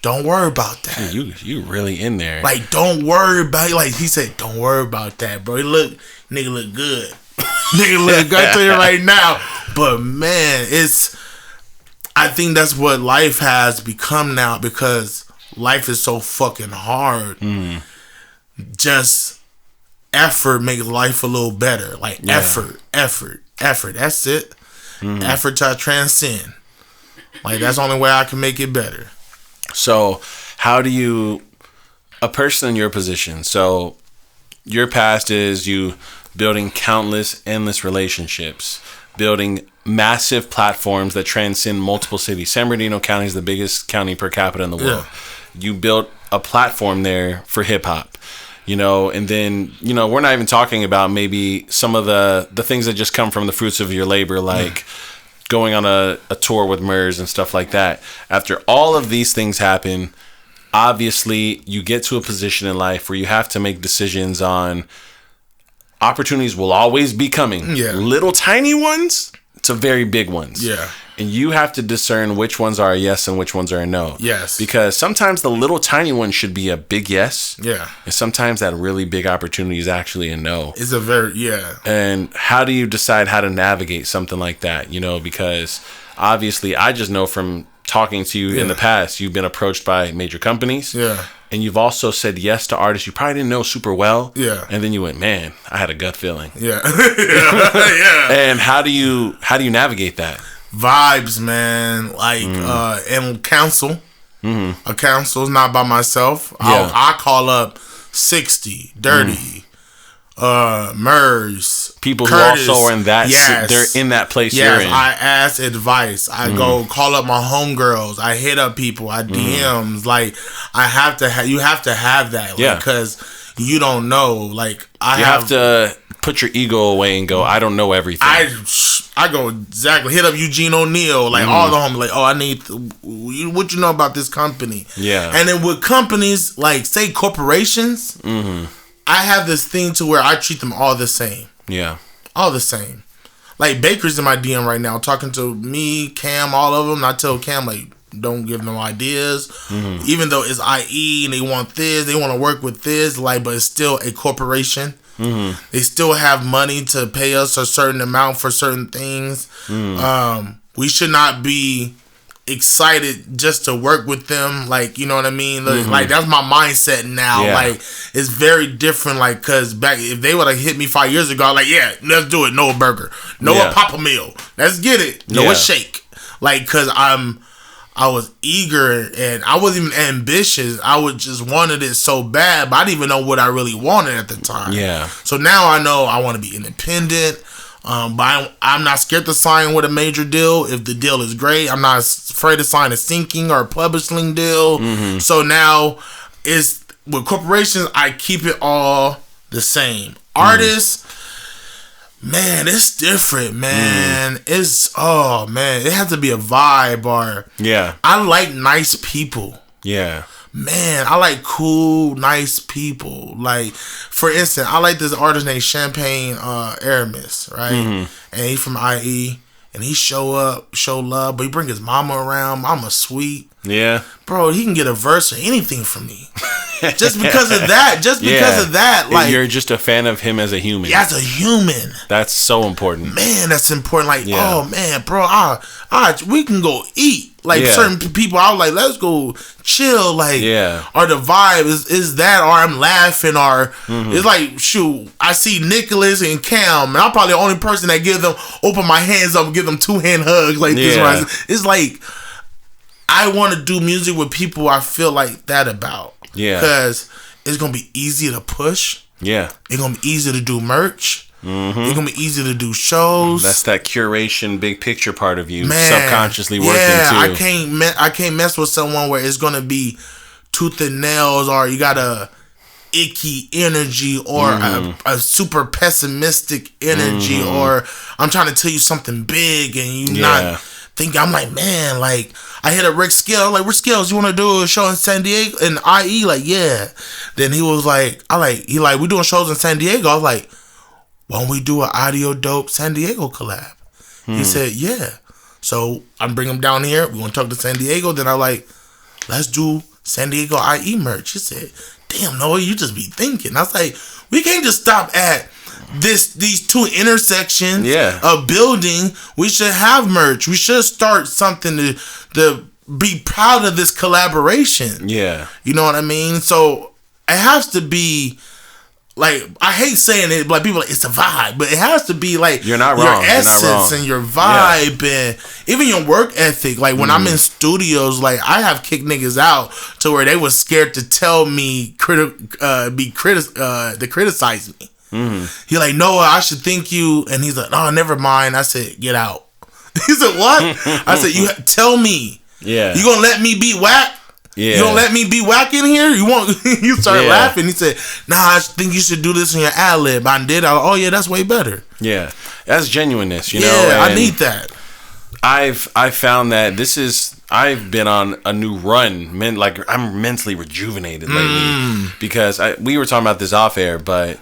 Don't worry about that. You really in there. Like, don't worry about it. Like, he said, don't worry about that, bro. Nigga look good. Nigga look good to you right now. But, man, I think that's what life has become now, because life is so fucking hard. Just effort makes life a little better. Like, effort. That's it. Effort to transcend. Like, that's the only way I can make it better. So, how do you, a person in your position, so your past is you building countless, endless relationships, building massive platforms that transcend multiple cities. San Bernardino County is the biggest county per capita in the world. You built a platform there for hip hop, and then, we're not even talking about maybe some of the things that just come from the fruits of your labor, like going on a tour with Murs and stuff like that. After all of these things happen, obviously you get to a position in life where you have to make decisions on opportunities will always be coming. Little tiny ones to very big ones. And you have to discern which ones are a yes and which ones are a no. Because sometimes the little tiny one should be a big yes. And sometimes that really big opportunity is actually a no. It's a very, And how do you decide how to navigate something like that? Because obviously I just know from talking to you in the past, you've been approached by major companies. And you've also said yes to artists you probably didn't know super well. And then you went, man, I had a gut feeling. And how do you navigate that? Vibes, man. Like, and counsel. A counsel is not by myself. I call up 60, Dirty, Murs, people Curtis, who also are in that. They're in that place you're in. I ask advice. I go call up my homegirls. I hit up people. I DMs. Like, I have to. You have to have that. Because you don't know. Like, you have to put your ego away and go, I don't know everything. I go exactly hit up Eugene O'Neill, like all the homies, like, I need what you know about this company. And then with companies, like, say corporations, I have this thing to where I treat them all the same. All the same. Like, Baker's in my DM right now talking to me, Cam, all of them, and I tell Cam, like, don't give them ideas. Even though it's IE and they want this, they want to work with this, like, but it's still a corporation. They still have money to pay us a certain amount for certain things. We should not be excited just to work with them. Like, you know what I mean? Like, that's my mindset now. Like, it's very different. Like, cause back, if they would have hit me 5 years ago, like, let's do it. Noah Burger, Noah Papa Meal, let's get it. Noah Shake. Like, cause I was eager and I wasn't even ambitious. I was just wanted it so bad, but I didn't even know what I really wanted at the time. So now I know I want to be independent. But I'm not scared to sign with a major deal if the deal is great. I'm not afraid to sign a sinking or a publishing deal. So now it's with corporations, I keep it all the same. Artists, man, it's different, man. It has to be a vibe or I like nice people. Man, I like cool, nice people. Like, for instance, I like this artist named Champagne Aramis, right? And he from IE, and he show love, but he bring his mama around. Mama sweet. Bro, he can get a verse or anything from me. Just because of that. Like, you're just a fan of him as a human. As a human. That's so important. Man, that's important. Like, oh man, bro, we can go eat. Like, certain people, I was like, let's go chill. Like, or the vibe is that, or I'm laughing, or it's like, shoot, I see Nicholas and Cam, and I'm probably the only person that open my hands up and give them 2-hand hugs like this. It's like, I want to do music with people I feel like that about. Because it's going to be easy to push. Yeah. It's gonna be easy to do merch. It's gonna be easy to do shows. That's that curation, big picture part of you, subconsciously working too. I can't mess with someone where it's gonna be tooth and nails, or you got a icky energy, or a super pessimistic energy, or I'm trying to tell you something big and you not thinking. I'm like, man, like I hit a Rick Scales. I'm like, Rick Scales, you want to do a show in San Diego in IE? Like, yeah. Then he was like, we doing shows in San Diego. I was like, why don't we do an Audio Dope San Diego collab? He said, yeah. So I'm bringing him down here. We want to talk to San Diego. Then I'm like, let's do San Diego IE merch. He said, damn, Noah, you just be thinking. I was like, we can't just stop at these two intersections of building. We should have merch. We should start something to be proud of this collaboration. Yeah. You know what I mean? So it has to be like, I hate saying it, like people are like, it's a vibe, but it has to be like you're not wrong. Your essence and your vibe and even your work ethic. Like when I'm in studios, like I have kicked niggas out to where they was scared to tell me to criticize me. He like, Noah, I should thank you, and he's like, oh, never mind. I said, get out. He said, what? I said, you tell me. Yeah. You gonna let me be whack? Yeah. You don't let me be whack in here? You won't? You started laughing. He said, nah, I think you should do this in your ad lib. I did. I was like, oh yeah, that's way better. Yeah. That's genuineness, you know? Yeah, I need that. I've found that I've been on a new run. Like I'm mentally rejuvenated lately because we were talking about this off air, but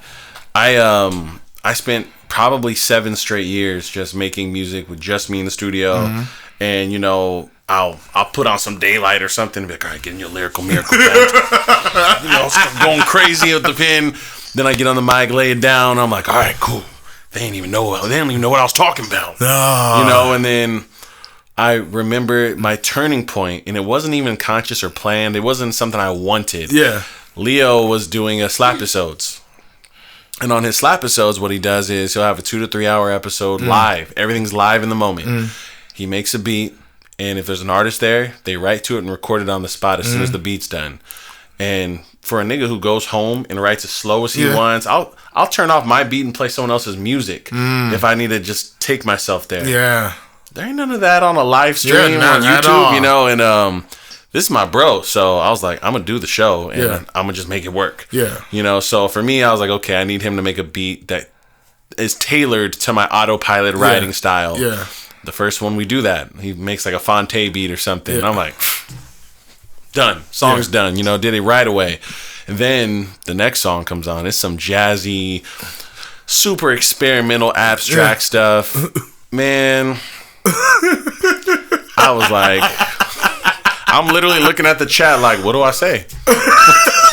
I spent probably 7 straight years just making music with just me in the studio, and you know, I'll put on some Daylight or something and be like, all right, getting your lyrical miracle back. You know, going crazy with the pen. Then I get on the mic, lay it down. I'm like, all right, cool. They didn't even know what I was talking about. You know, and then I remember my turning point, and it wasn't even conscious or planned. It wasn't something I wanted. Yeah. Leo was doing a slap episodes. And on his slap episodes, what he does is he'll have a 2 to 3 hour episode live. Everything's live in the moment. He makes a beat, and if there's an artist there, they write to it and record it on the spot as soon as the beat's done. And for a nigga who goes home and writes as slow as he wants, I'll turn off my beat and play someone else's music if I need to just take myself there. Yeah. There ain't none of that on a live stream on YouTube, you know, and this is my bro, so I was like, I'm gonna do the show and I'm gonna just make it work. Yeah. You know, so for me, I was like, okay, I need him to make a beat that is tailored to my autopilot writing style. Yeah. The first one we do that. He makes like a Fonte beat or something. Yeah. And I'm like, done. Song's done. You know, did it right away. And then the next song comes on. It's some jazzy, super experimental, abstract stuff. Man, I was like, I'm literally looking at the chat like, what do I say?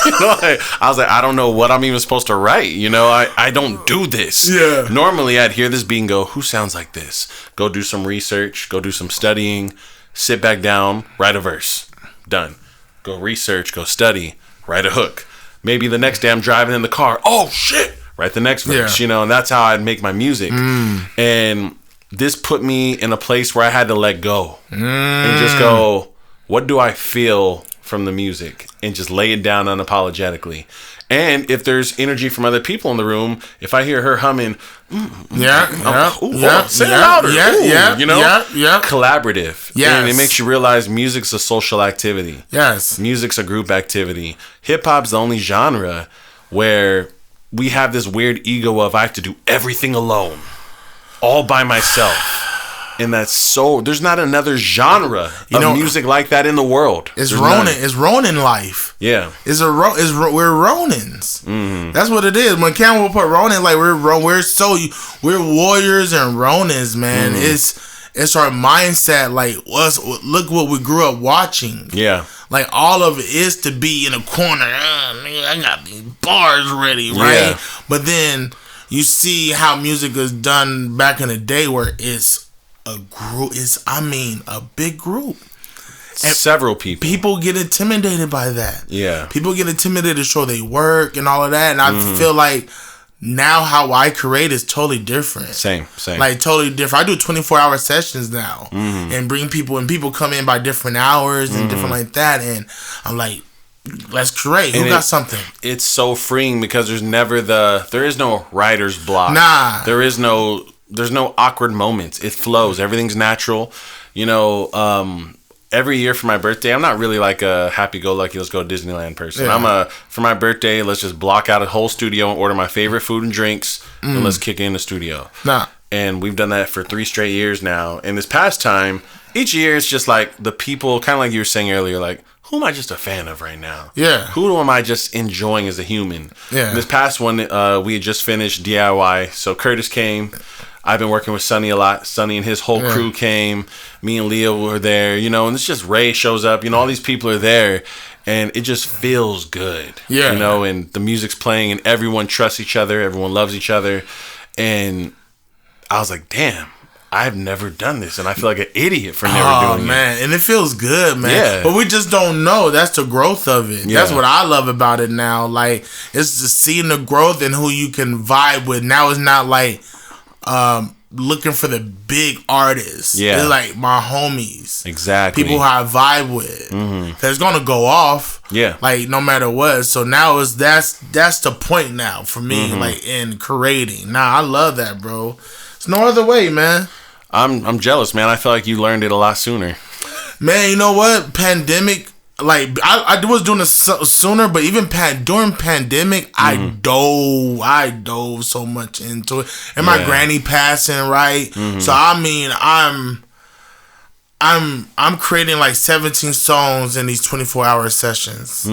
You know, I was like, I don't know what I'm even supposed to write. You know, I don't do this. Yeah. Normally, I'd hear this beat and go, who sounds like this? Go do some research. Go do some studying. Sit back down. Write a verse. Done. Go research. Go study. Write a hook. Maybe the next day I'm driving in the car. Oh, shit. Write the next verse. You know, and that's how I'd make my music. And this put me in a place where I had to let go. And just go, what do I feel from the music, and just lay it down unapologetically. And if there's energy from other people in the room, if I hear her humming, say it louder, you know, collaborative. Yes. And it makes you realize music's a social activity. Yes, music's a group activity. Hip hop's the only genre where we have this weird ego of I have to do everything alone, all by myself. And that's so. There's not another genre of music like that in the world. It's Ronin. It's Ronin life. Yeah. We're Ronins. That's what it is. When Cam will put Ronin, like we're warriors and Ronins, man. It's our mindset. Like look what we grew up watching. Yeah. Like all of it is to be in a corner. I got these bars ready, right? Yeah. But then you see how music is done back in the day, where it's a group. A big group. And several people. People get intimidated by that. Yeah. People get intimidated to show their work and all of that. And I feel like now how I create is totally different. Same. Like totally different. I do 24-hour sessions now and bring people, and people come in by different hours and different like that. And I'm like, let's create. Who got something? It's so freeing because there is no writer's block. Nah. There's no awkward moments. It flows. Everything's natural. You know, every year for my birthday, I'm not really like a happy-go-lucky, let's go to Disneyland person. Yeah. For my birthday, let's just block out a whole studio and order my favorite food and drinks, and let's kick in the studio. Nah. And we've done that for 3 straight years now. And this past time, each year it's just like the people, kind of like you were saying earlier, like, who am I just a fan of right now? Yeah. Who am I just enjoying as a human? Yeah. This past one, we had just finished DIY. So Curtis came. I've been working with Sonny a lot. Sonny and his whole crew came. Me and Leo were there, you know, and it's just Ray shows up. You know, all these people are there, and it just feels good. Yeah. You know, and the music's playing, and everyone trusts each other. Everyone loves each other. And I was like, damn. I've never done this, and I feel like an idiot for never doing it. Oh, man. And it feels good, man. Yeah. But we just don't know. That's the growth of it. Yeah. That's what I love about it now. Like, it's just seeing the growth and who you can vibe with. Now it's not like looking for the big artists. Yeah. It's like my homies. Exactly. People who I vibe with. Mm-hmm. It's going to go off. Yeah. Like, no matter what. So now that's the point now for me, like, in creating. Nah, I love that, bro. There's no other way, man. I'm jealous, man. I feel like you learned it a lot sooner. Man, you know what? Pandemic, like, I was doing it sooner, but even during pandemic, I dove so much into it. And my granny passing, right? So I mean, I'm creating like 17 songs in these 24-hour sessions,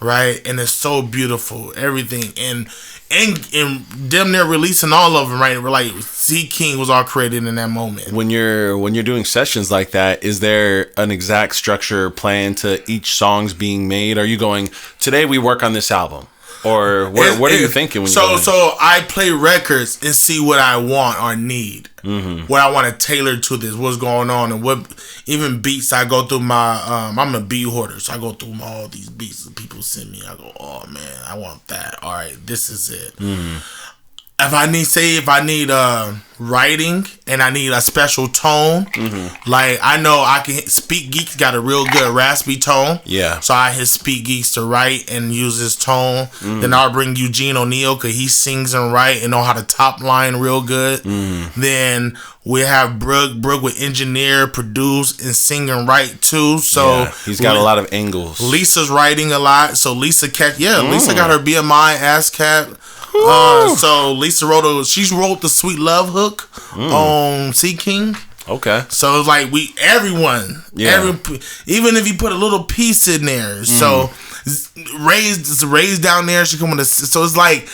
right? And it's so beautiful, everything, and damn near releasing all of them, right? We're like, C King was all created in that moment. When you're doing sessions like that, is there an exact structure plan to each song's being made? Are you going, today we work on this album? Or what are you thinking when you So I play records and see what I want or need. What I want to tailor to this, what's going on, and what even beats I go through my I'm a beat hoarder, so I go through all these beats that people send me. I go, oh man, I want that. All right, this is it. If I need writing and I need a special tone, like I know I can Speak Geeks got a real good raspy tone. Yeah. So I hit Speak Geeks to write and use his tone. Then I'll bring Eugene O'Neill because he sings and write and know how to top line real good. Then we have Brooke with engineer, produce, and sing and write too. So he's got a lot of angles. Lisa's writing a lot. So Lisa Lisa got her BMI ASCAP. So Lisa wrote the Sweet Love hook on C King. Okay. So it's like everyone, even if you put a little piece in there. So Ray's down there. She come with so it's like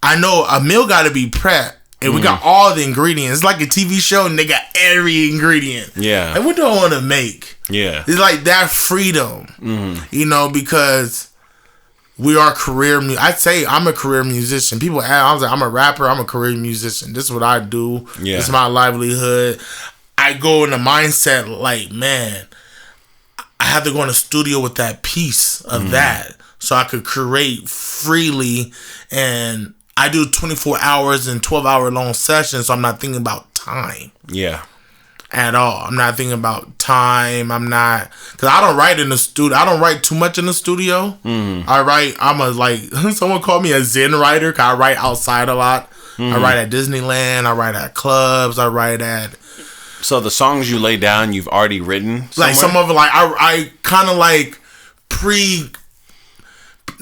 I know a meal got to be prepped. And we got all the ingredients. It's like a TV show, and they got every ingredient. Yeah. And we don't want to make. Yeah. It's like that freedom, you know, because we are I'd say I'm a career musician. People ask, I was like, I'm a rapper. I'm a career musician. This is what I do. Yeah. This is my livelihood. I go in the mindset like, man, I have to go in the studio with that piece of that so I could create freely. And I do 24 hours and 12-hour long sessions, so I'm not thinking about time. Yeah. At all. I'm not thinking about time. I'm not, because I don't write in the studio. I don't write too much in the studio. Someone called me a Zen writer because I write outside a lot. I write at Disneyland. I write at clubs. I write at. So the songs you lay down, you've already written somewhere? Like some of them, like I kind of like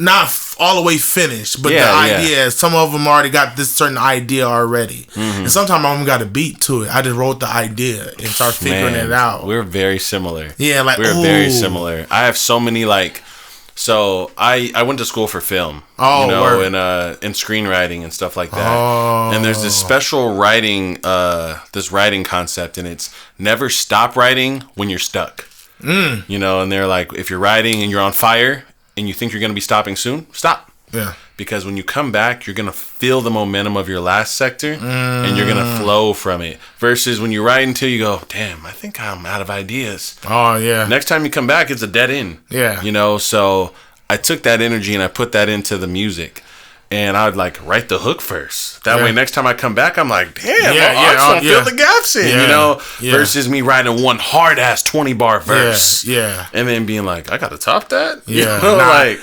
not all the way finished, but the idea, some of them already got this certain idea already. And sometimes I even got a beat to it. I just wrote the idea and start figuring it out. We're very similar. Yeah, like we're very similar. I have so many so I went to school for film, and screenwriting and stuff like that. And there's this special writing concept, and it's never stop writing when you're stuck. You know, and they're like, if you're writing and you're on fire and you think you're going to be stopping soon, stop. Yeah. Because when you come back, you're going to feel the momentum of your last sector and you're going to flow from it. Versus when you write until you go, damn, I think I'm out of ideas. Oh, yeah. Next time you come back, it's a dead end. Yeah. You know, so I took that energy and I put that into the music. And I would like write the hook first. That way, next time I come back, I'm like, damn, I don't fill the gaps in, you know? Versus me writing one hard ass 20-bar verse. And then being like, I got to top that? Yeah. You know, like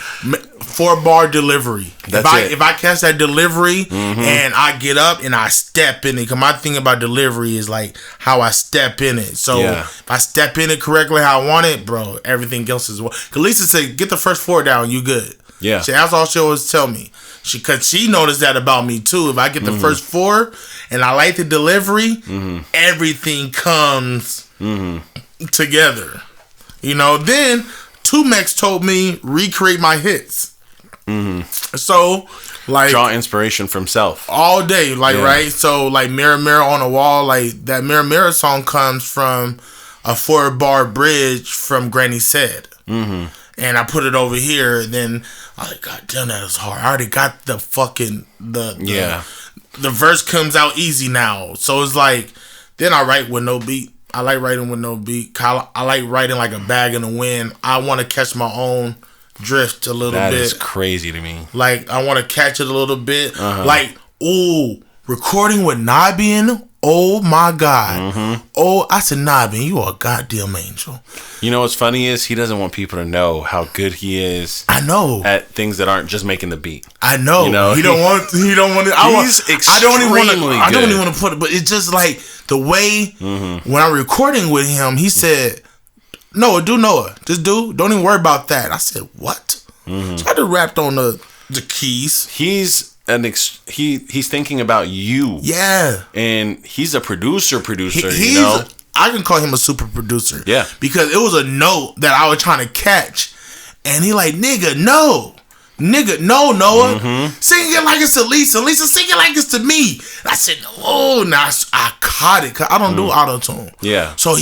4-bar delivery. That's If I catch that delivery and I get up and I step in it, because my thing about delivery is like how I step in it. So if I step in it correctly how I want it, bro, everything else is well. Because Lisa said, get the first 4 down, you good. Yeah. That's all she always tell me. Because she noticed that about me too. If I get the first 4 and I like the delivery, everything comes together. You know, then Tumex told me recreate my hits. So, like, draw inspiration from self all day, like right. So, like, Mirror Mirror on the Wall, like that Mirror Mirror song comes from a 4-bar bridge from Granny Said. And I put it over here, and then I like, God damn, that is hard. I already got the fucking the verse comes out easy now. So it's like, then I write with no beat. I like writing with no beat. I like writing like a bag in the wind. I want to catch my own drift a little bit. That is crazy to me. Like, I want to catch it a little bit. Like, ooh, recording with Nabian. Oh my God. Oh, I said, Nabian, you are a goddamn angel. You know what's funny is he doesn't want people to know how good he is. I know. At things that aren't just making the beat. I know. You know? He don't want it. I don't even want to put it, but it's just like the way when I'm recording with him, he said, Noah. Just don't even worry about that. I said, what? So I just rapped on the keys. He's he's thinking about you. Yeah. And he's a producer, you know? I can call him a super producer. Yeah. Because it was a note that I was trying to catch. And he like, nigga, no, Noah. Sing it like it's to Lisa. Lisa, sing it like it's to me. And I said, oh, now I caught it. Cause I don't do auto-tune. Yeah. So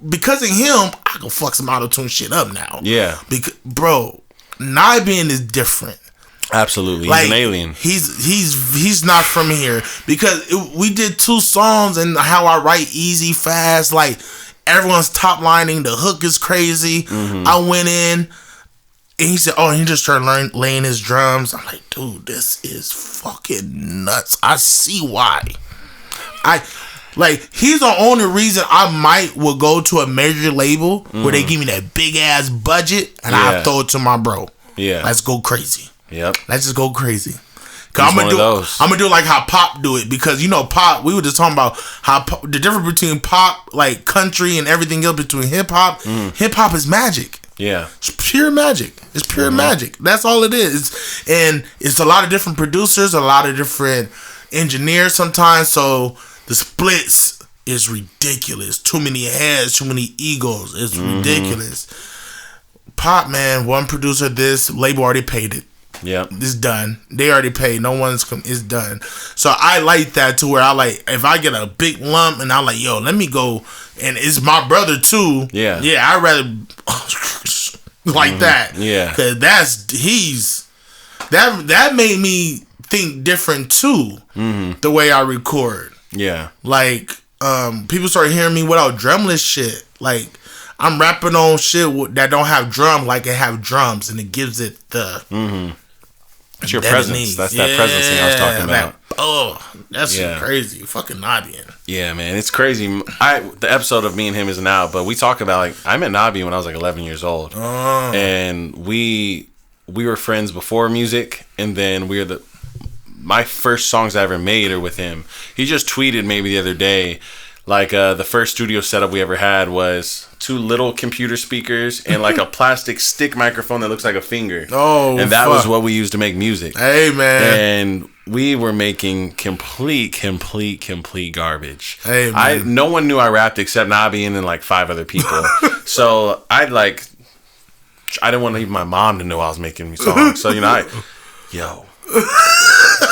because of him, I can fuck some auto-tune shit up now. Yeah. Because, bro, Nabian is different. Absolutely, he's like, an alien. He's not from here because we did 2 songs and how I write easy, fast. Like, everyone's top lining. The hook is crazy. I went in and he said, "Oh, he just started laying his drums." I'm like, dude, this is fucking nuts. I see why. He's the only reason I will go to a major label where they give me that big ass budget and I throw it to my bro. Yeah, let's go crazy. Yep. Let's just go crazy. I'm gonna do like how Pop do it, because you know Pop. We were just talking about how the difference between pop, like country, and everything else between hip hop. Hip hop is magic. Yeah, it's pure magic. It's pure magic. That's all it is. And it's a lot of different producers, a lot of different engineers sometimes. So the splits is ridiculous. Too many heads, too many egos. It's ridiculous. Pop, man, one producer. This label already paid it. Yeah, it's done. They already paid. No one's it's done. So I like that, to where I like, if I get a big lump and I like, yo, let me go, and it's my brother too. Yeah, I'd rather like that. Yeah, because that made me think different too. The way I record. Yeah, like people started hearing me without drumless shit. Like, I'm rapping on shit that don't have drum, like it have drums, and it gives it the. It's your presence. That's that presence thing I was talking about. That's crazy. Fucking Nabian. Yeah, man, it's crazy. The episode of me and him isn't out, but we talk about, like, I met Nabian when I was like 11 years old, and we were friends before music, and then my first songs I ever made are with him. He just tweeted maybe the other day, like, the first studio setup we ever had was 2 little computer speakers and like a plastic stick microphone that looks like a finger. And that was what we used to make music. Hey, man. And we were making complete garbage. Hey, man. No one knew I rapped except Nabian and like 5 other people. So I didn't want even my mom to know I was making songs. So, you know,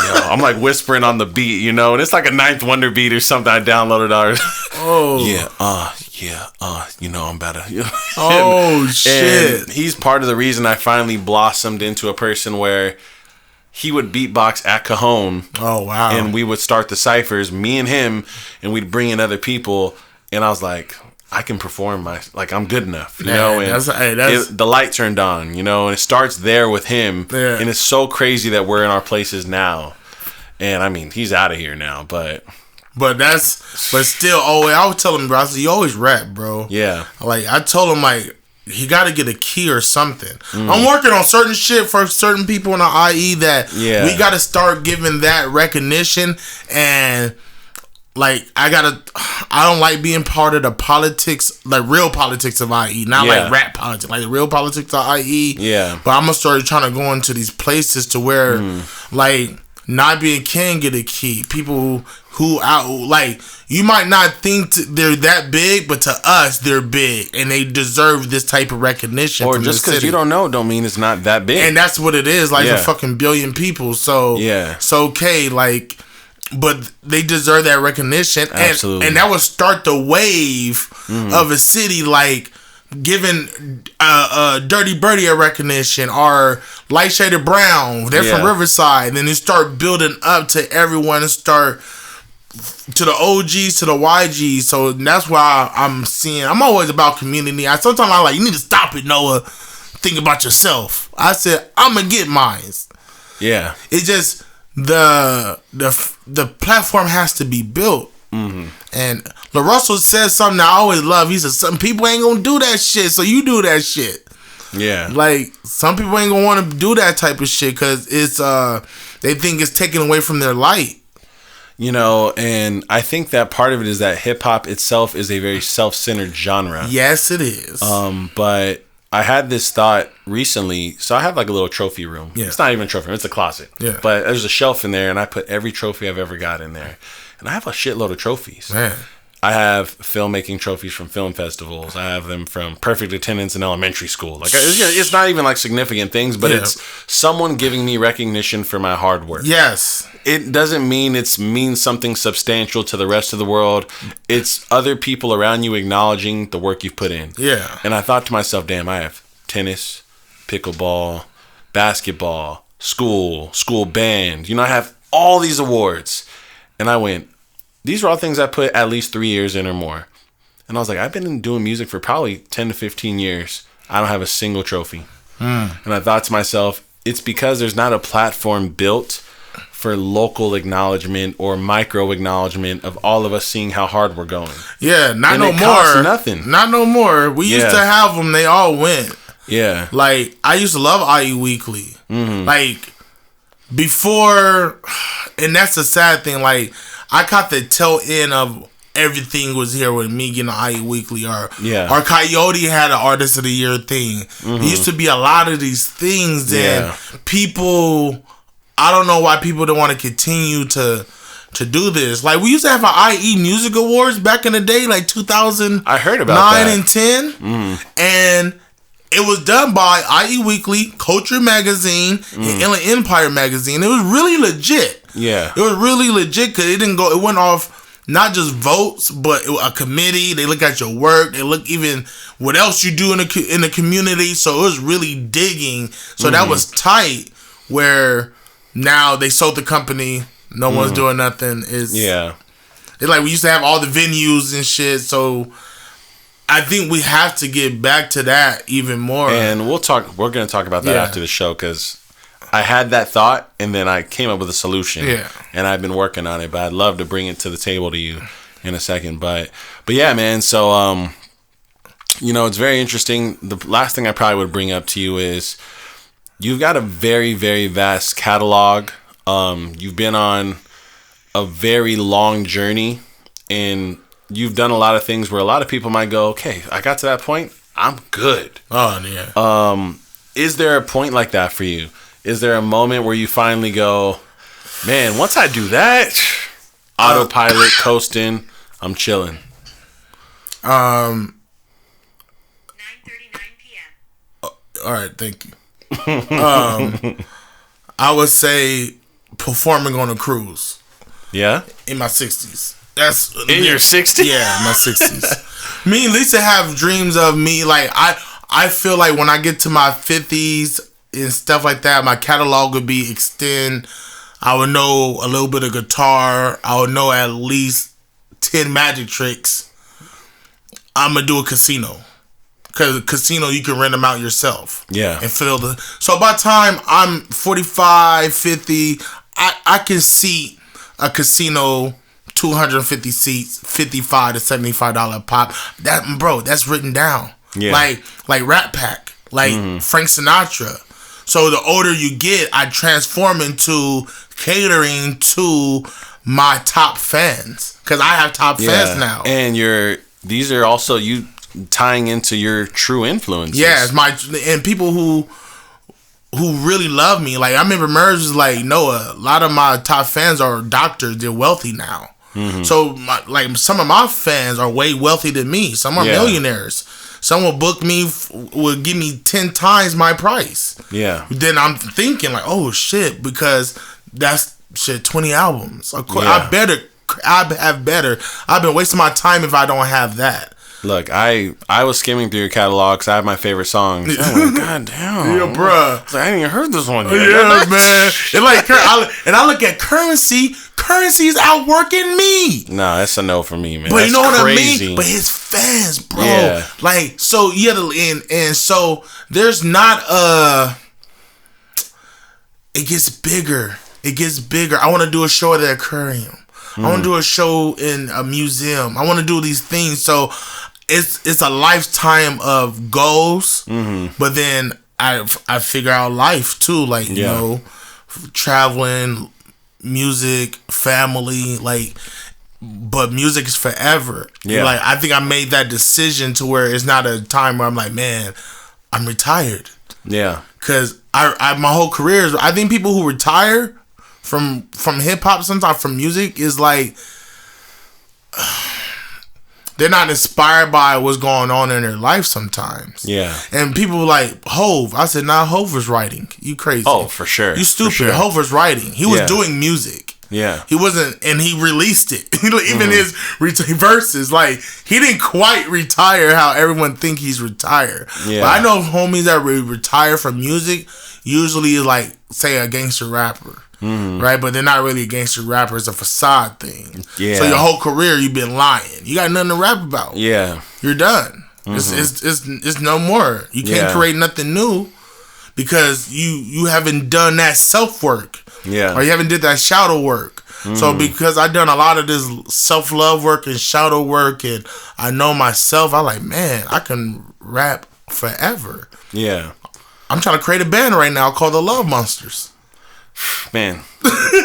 I'm like whispering on the beat, you know, and it's like a Ninth Wonder beat or something I downloaded already. You know, I'm about to. You know? Shit! And he's part of the reason I finally blossomed into a person where he would beatbox at Cajon. Oh wow! And we would start the ciphers, me and him, and we'd bring in other people. And I was like, I can perform I'm good enough, you Man, know, and the light turned on, you know, and it starts there with him, and it's so crazy that we're in our places now, and I mean, he's out of here now, but still, I would tell him, bro, I said, you always rap, bro. Yeah. Like, I told him, like, he got to get a key or something. I'm working on certain shit for certain people in the IE that we got to start giving that recognition. And, like, I don't like being part of the politics, like, real politics of IE. Not like rap politics, like the real politics of IE. Yeah. But I'm going to start trying to go into these places to where, like, Nabi can get a key. People who like, you might not think they're that big, but to us they're big, and they deserve this type of recognition. Or just because you don't know, don't mean it's not that big. And that's what it is. Like a fucking billion people. So it's okay. Like, but they deserve that recognition. Absolutely. And that would start the wave of a city, like giving Dirty Birdie a recognition, or Light Shaded Brown. They're from Riverside. And then they start building up to everyone, and start to the OGs, to the YGs. So that's why I'm always about community. Sometimes I'm like, you need to stop it, Noah. Think about yourself. I said, I'm gonna get mines. Yeah. It's just the platform has to be built. And LaRussell says something I always love. He says, some people ain't gonna do that shit, so you do that shit. Yeah. Like, some people ain't gonna want to do that type of shit because it's they think it's taken away from their light. You know, and I think that part of it is that hip hop itself is a very self-centered genre. Yes, it is. But I had this thought recently. So I have like a little trophy room. Yeah. It's not even a trophy room, it's a closet. Yeah. But there's a shelf in there, and I put every trophy I've ever got in there. And I have a shitload of trophies. Man. I have filmmaking trophies from film festivals. I have them from perfect attendance in elementary school. Like, it's not even like significant things, but it's someone giving me recognition for my hard work. Yes. It doesn't mean it means something substantial to the rest of the world. It's other people around you acknowledging the work you've put in. Yeah. And I thought to myself, damn, I have tennis, pickleball, basketball, school band. You know, I have all these awards. And I went, these are all things I put at least 3 years in or more. And I was like, I've been doing music for probably 10 to 15 years. I don't have a single trophy. And I thought to myself, it's because there's not a platform built for local acknowledgement or micro acknowledgement of all of us seeing how hard we're going. Yeah, not and no it more. Costs nothing. Not no more. We used to have them. They all went. Yeah. Like, I used to love IE Weekly. Like, before, and that's the sad thing, like, I caught the tail end of everything was here with me getting an IE Weekly, or Coyote had an Artist of the Year thing. There used to be a lot of these things, and people, I don't know why people don't want to continue to do this. Like, we used to have an IE Music Awards back in the day, like 2009 I heard about that. and 10, and it was done by IE Weekly, Culture Magazine, and Inland Empire Magazine. It was really legit. Yeah. It was really legit because it went off not just votes, but a committee. They look at your work. They look even what else you do in the community. So it was really digging. So that was tight, where now they sold the company. No one's doing nothing. It's like we used to have all the venues and shit. So I think we have to get back to that even more. And we're going to talk about that after the show, because I had that thought and then I came up with a solution. Yeah. And I've been working on it, but I'd love to bring it to the table to you in a second. But yeah, man. So, you know, it's very interesting. The last thing I probably would bring up to you is you've got a very, very vast catalog. You've been on a very long journey, and you've done a lot of things where a lot of people might go, okay, I got to that point, I'm good. Oh, yeah. Is there a point like that for you? Is there a moment where you finally go, man, once I do that, autopilot, coasting, I'm chilling? 9:39 p.m. All right, thank you. I would say performing on a cruise. Yeah? In my 60s. That's in your 60s? Yeah, in my 60s. Me and Lisa have dreams of me. Like, I feel like when I get to my 50s and stuff like that, my catalog would be extend. I would know a little bit of guitar. I would know at least 10 magic tricks. I'm gonna do a casino. Because a casino, you can rent them out yourself. Yeah. And fill the... So by the time I'm 45, 50, I can seat a casino, 250 seats, $55 to $75 a pop. That's written down. Yeah. Like Rat Pack. Like Frank Sinatra. So the older you get, I transform into catering to my top fans. Because I have top fans now. And these are also you tying into your true influences. Yeah, and people who really love me. Like I remember Merge was like, Noah, a lot of my top fans are doctors. They're wealthy now. So some of my fans are way wealthy than me. Some are millionaires. Some will book me, will give me 10 times my price. Yeah. Then I'm thinking like, oh shit, because that's 20 albums. Of course, I have better. I've been wasting my time if I don't have that. Look, I was skimming through your catalog because I have my favorite songs. I'm like, God damn. Yeah, bruh. I ain't even heard this one yet. Yeah, man. And I look at Currency. Currency's outworking me. No, that's a no for me, man. But that's you know what crazy. I mean? But his fans, bro. Yeah. Like, so you have to, and so there's not it gets bigger. It gets bigger. I want to do a show at the aquarium. I want to do a show in a museum. I want to do these things. So it's a lifetime of goals. But then I figure out life too. Like, you know, traveling, music, family, like, but music is forever. Yeah. Like, I think I made that decision to where it's not a time where I'm like, man, I'm retired. Yeah. Cause I my whole career is, I think people who retire from hip hop, sometimes from music, is like they're not inspired by what's going on in their life sometimes. Yeah. And people like Hove. I said, nah, Hove was writing. You crazy. Oh, for sure. You stupid. For sure. Hove was writing. He was doing music. Yeah. He wasn't, and he released it. Even his verses, like, he didn't quite retire how everyone think he's retired. Yeah. But I know homies that retire from music usually is like, say, a gangster rapper. Right? But they're not really a gangster rapper. It's a facade thing. Yeah. So your whole career, you've been lying. You got nothing to rap about. Yeah. You're done. It's no more. You can't create nothing new because you haven't done that self-work. Yeah. Or you haven't did that shadow work. So because I've done a lot of this self-love work and shadow work, and I know myself, I'm like, man, I can rap forever. Yeah. I'm trying to create a band right now called the Love Monsters. Man,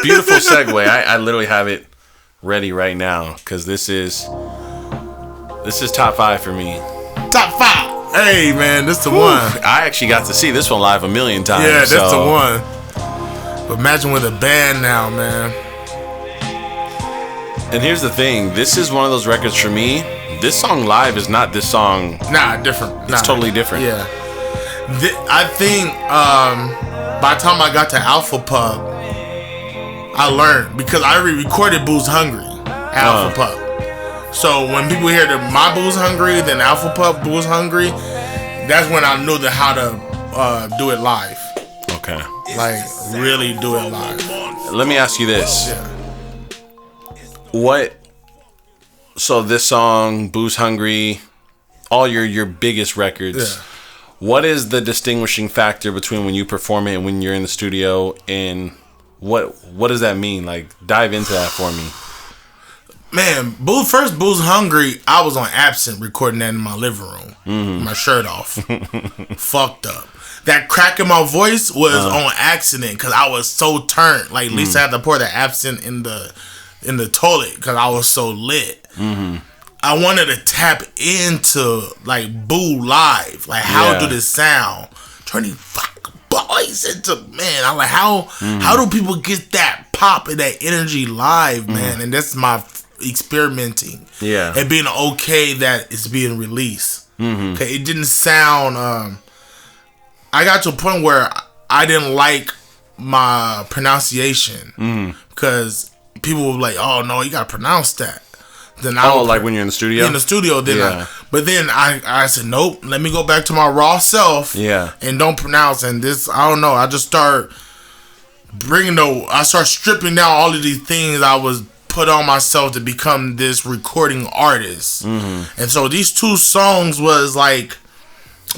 beautiful segue. I literally have it ready right now because this is top 5 for me. Top 5. Hey, man, this the one. I actually got to see this one live a million times. Yeah, that's the one. But imagine with a band now, man. And here's the thing. This is one of those records for me. This song live is not this song. Nah, different. It's totally different. Yeah. I think by the time I got to Alpha Pub, I learned, because I already recorded Booze Hungry at Alpha Pub. So when people hear my Booze Hungry, then Alpha Pub Booze Hungry, that's when I knew how to do it live. Okay. Like, really do it live. Let me ask you this. Yeah. So this song, Booze Hungry, all your biggest records, what is the distinguishing factor between when you perform it and when you're in the studio, and what does that mean? Like, dive into that for me. Man, first Booze Hungry, I was on Absent recording that in my living room. My shirt off. Fucked up. That crack in my voice was on accident because I was so turned. Like, Lisa had to pour the Absent in the toilet because I was so lit. I wanted to tap into, like, Boo live. Like, how do this sound? Turning fuck boys into, man, I'm like, how do people get that pop and that energy live, man? And that's my experimenting. Yeah. And being okay that it's being released. Okay, it didn't sound, I got to a point where I didn't like my pronunciation because people were like, oh no, you gotta pronounce that. Then like when you're in the studio? In the studio, but then I said, nope, let me go back to my raw self. Yeah. And don't pronounce. And this, I don't know, I just start I start stripping down all of these things I was put on myself to become this recording artist. And so these two songs was like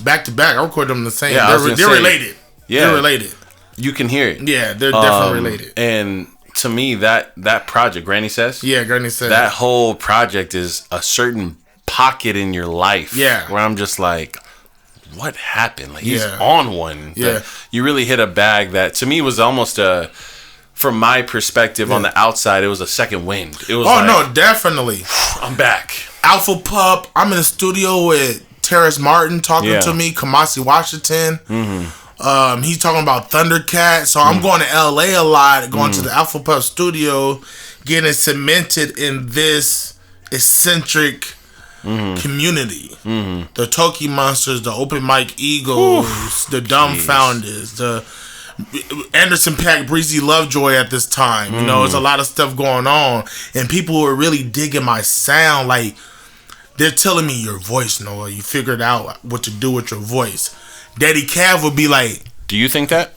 back to back. I recorded them the same. Yeah, they're related. Yeah, they're related. You can hear it. Yeah, they're definitely related. And to me, that project, Granny Says. Yeah, Granny Says. That whole project is a certain pocket in your life. Yeah. Where I'm just like, what happened? Like, he's Yeah. on one. Yeah. You really hit a bag that to me was almost from my perspective on the outside, it was a second wind. It was no, definitely. I'm back. Alpha Pup. I'm in the studio with Terrace Martin talking to me, Kamasi Washington. He's talking about Thundercat. So I'm going to LA a lot, going to the Alpha Pup studio, getting cemented in this eccentric community. The Toki Monsters, the Open Mic Eagles, the Dumbfounders, the Anderson Paak, Breezy Lovejoy at this time. You know, there's a lot of stuff going on, and people were really digging my sound. Like, they're telling me, your voice, Noah, you figured out what to do with your voice. Daddy Cav would be like, do you think that?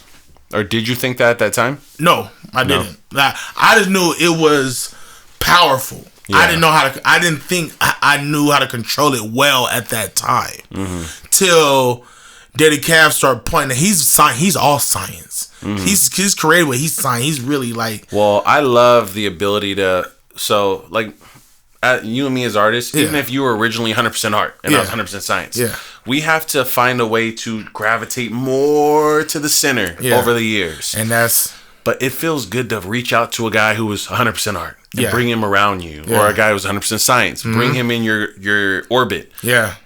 Or did you think that at that time? No, I didn't. I just knew it was powerful. Yeah. I didn't think I knew how to control it well at that time. Till Daddy Cav started pointing. He's all science. He's creative with he's science. He's really like. Well, I love the ability to. So like, you and me as artists, even if you were originally 100% art and I was 100% science, we have to find a way to gravitate more to the center over the years. And that's. But it feels good to reach out to a guy who was 100% art and bring him around you, or a guy who's 100% science. Bring him in your orbit,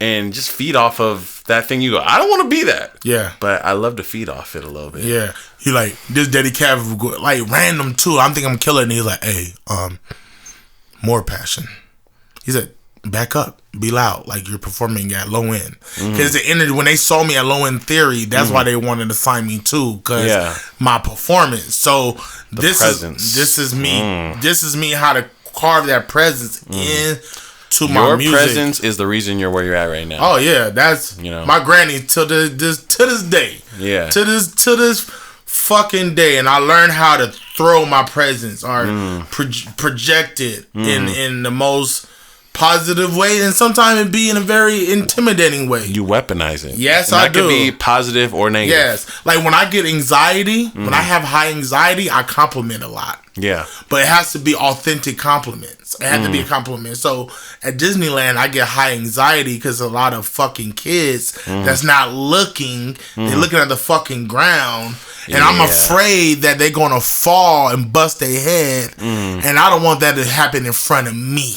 and just feed off of that thing. You go, I don't want to be that, but I love to feed off it a little bit. Yeah, he like this Daddy Cav like random too. I'm thinking I'm killing, and he's like, hey, more passion. He said, back up, be loud, like you're performing at low end. Because the energy, when they saw me at Low End Theory, that's why they wanted to sign me too, because my performance. So this is me. This is me how to carve that presence into my music. Your presence is the reason you're where you're at right now. Oh yeah, that's my granny to this day. Yeah, to this fucking day, and I learned how to throw my presence or project it in the most positive way, and sometimes it be in a very intimidating way. You weaponize it. Yes, and I that do. Could be positive or negative. Yes, like when I get anxiety, when I have high anxiety, I compliment a lot. Yeah, but it has to be authentic compliments. It has to be a compliment. So at Disneyland, I get high anxiety because a lot of fucking kids that's not looking. They're looking at the fucking ground. And I'm afraid that they're going to fall and bust their head. And I don't want that to happen in front of me.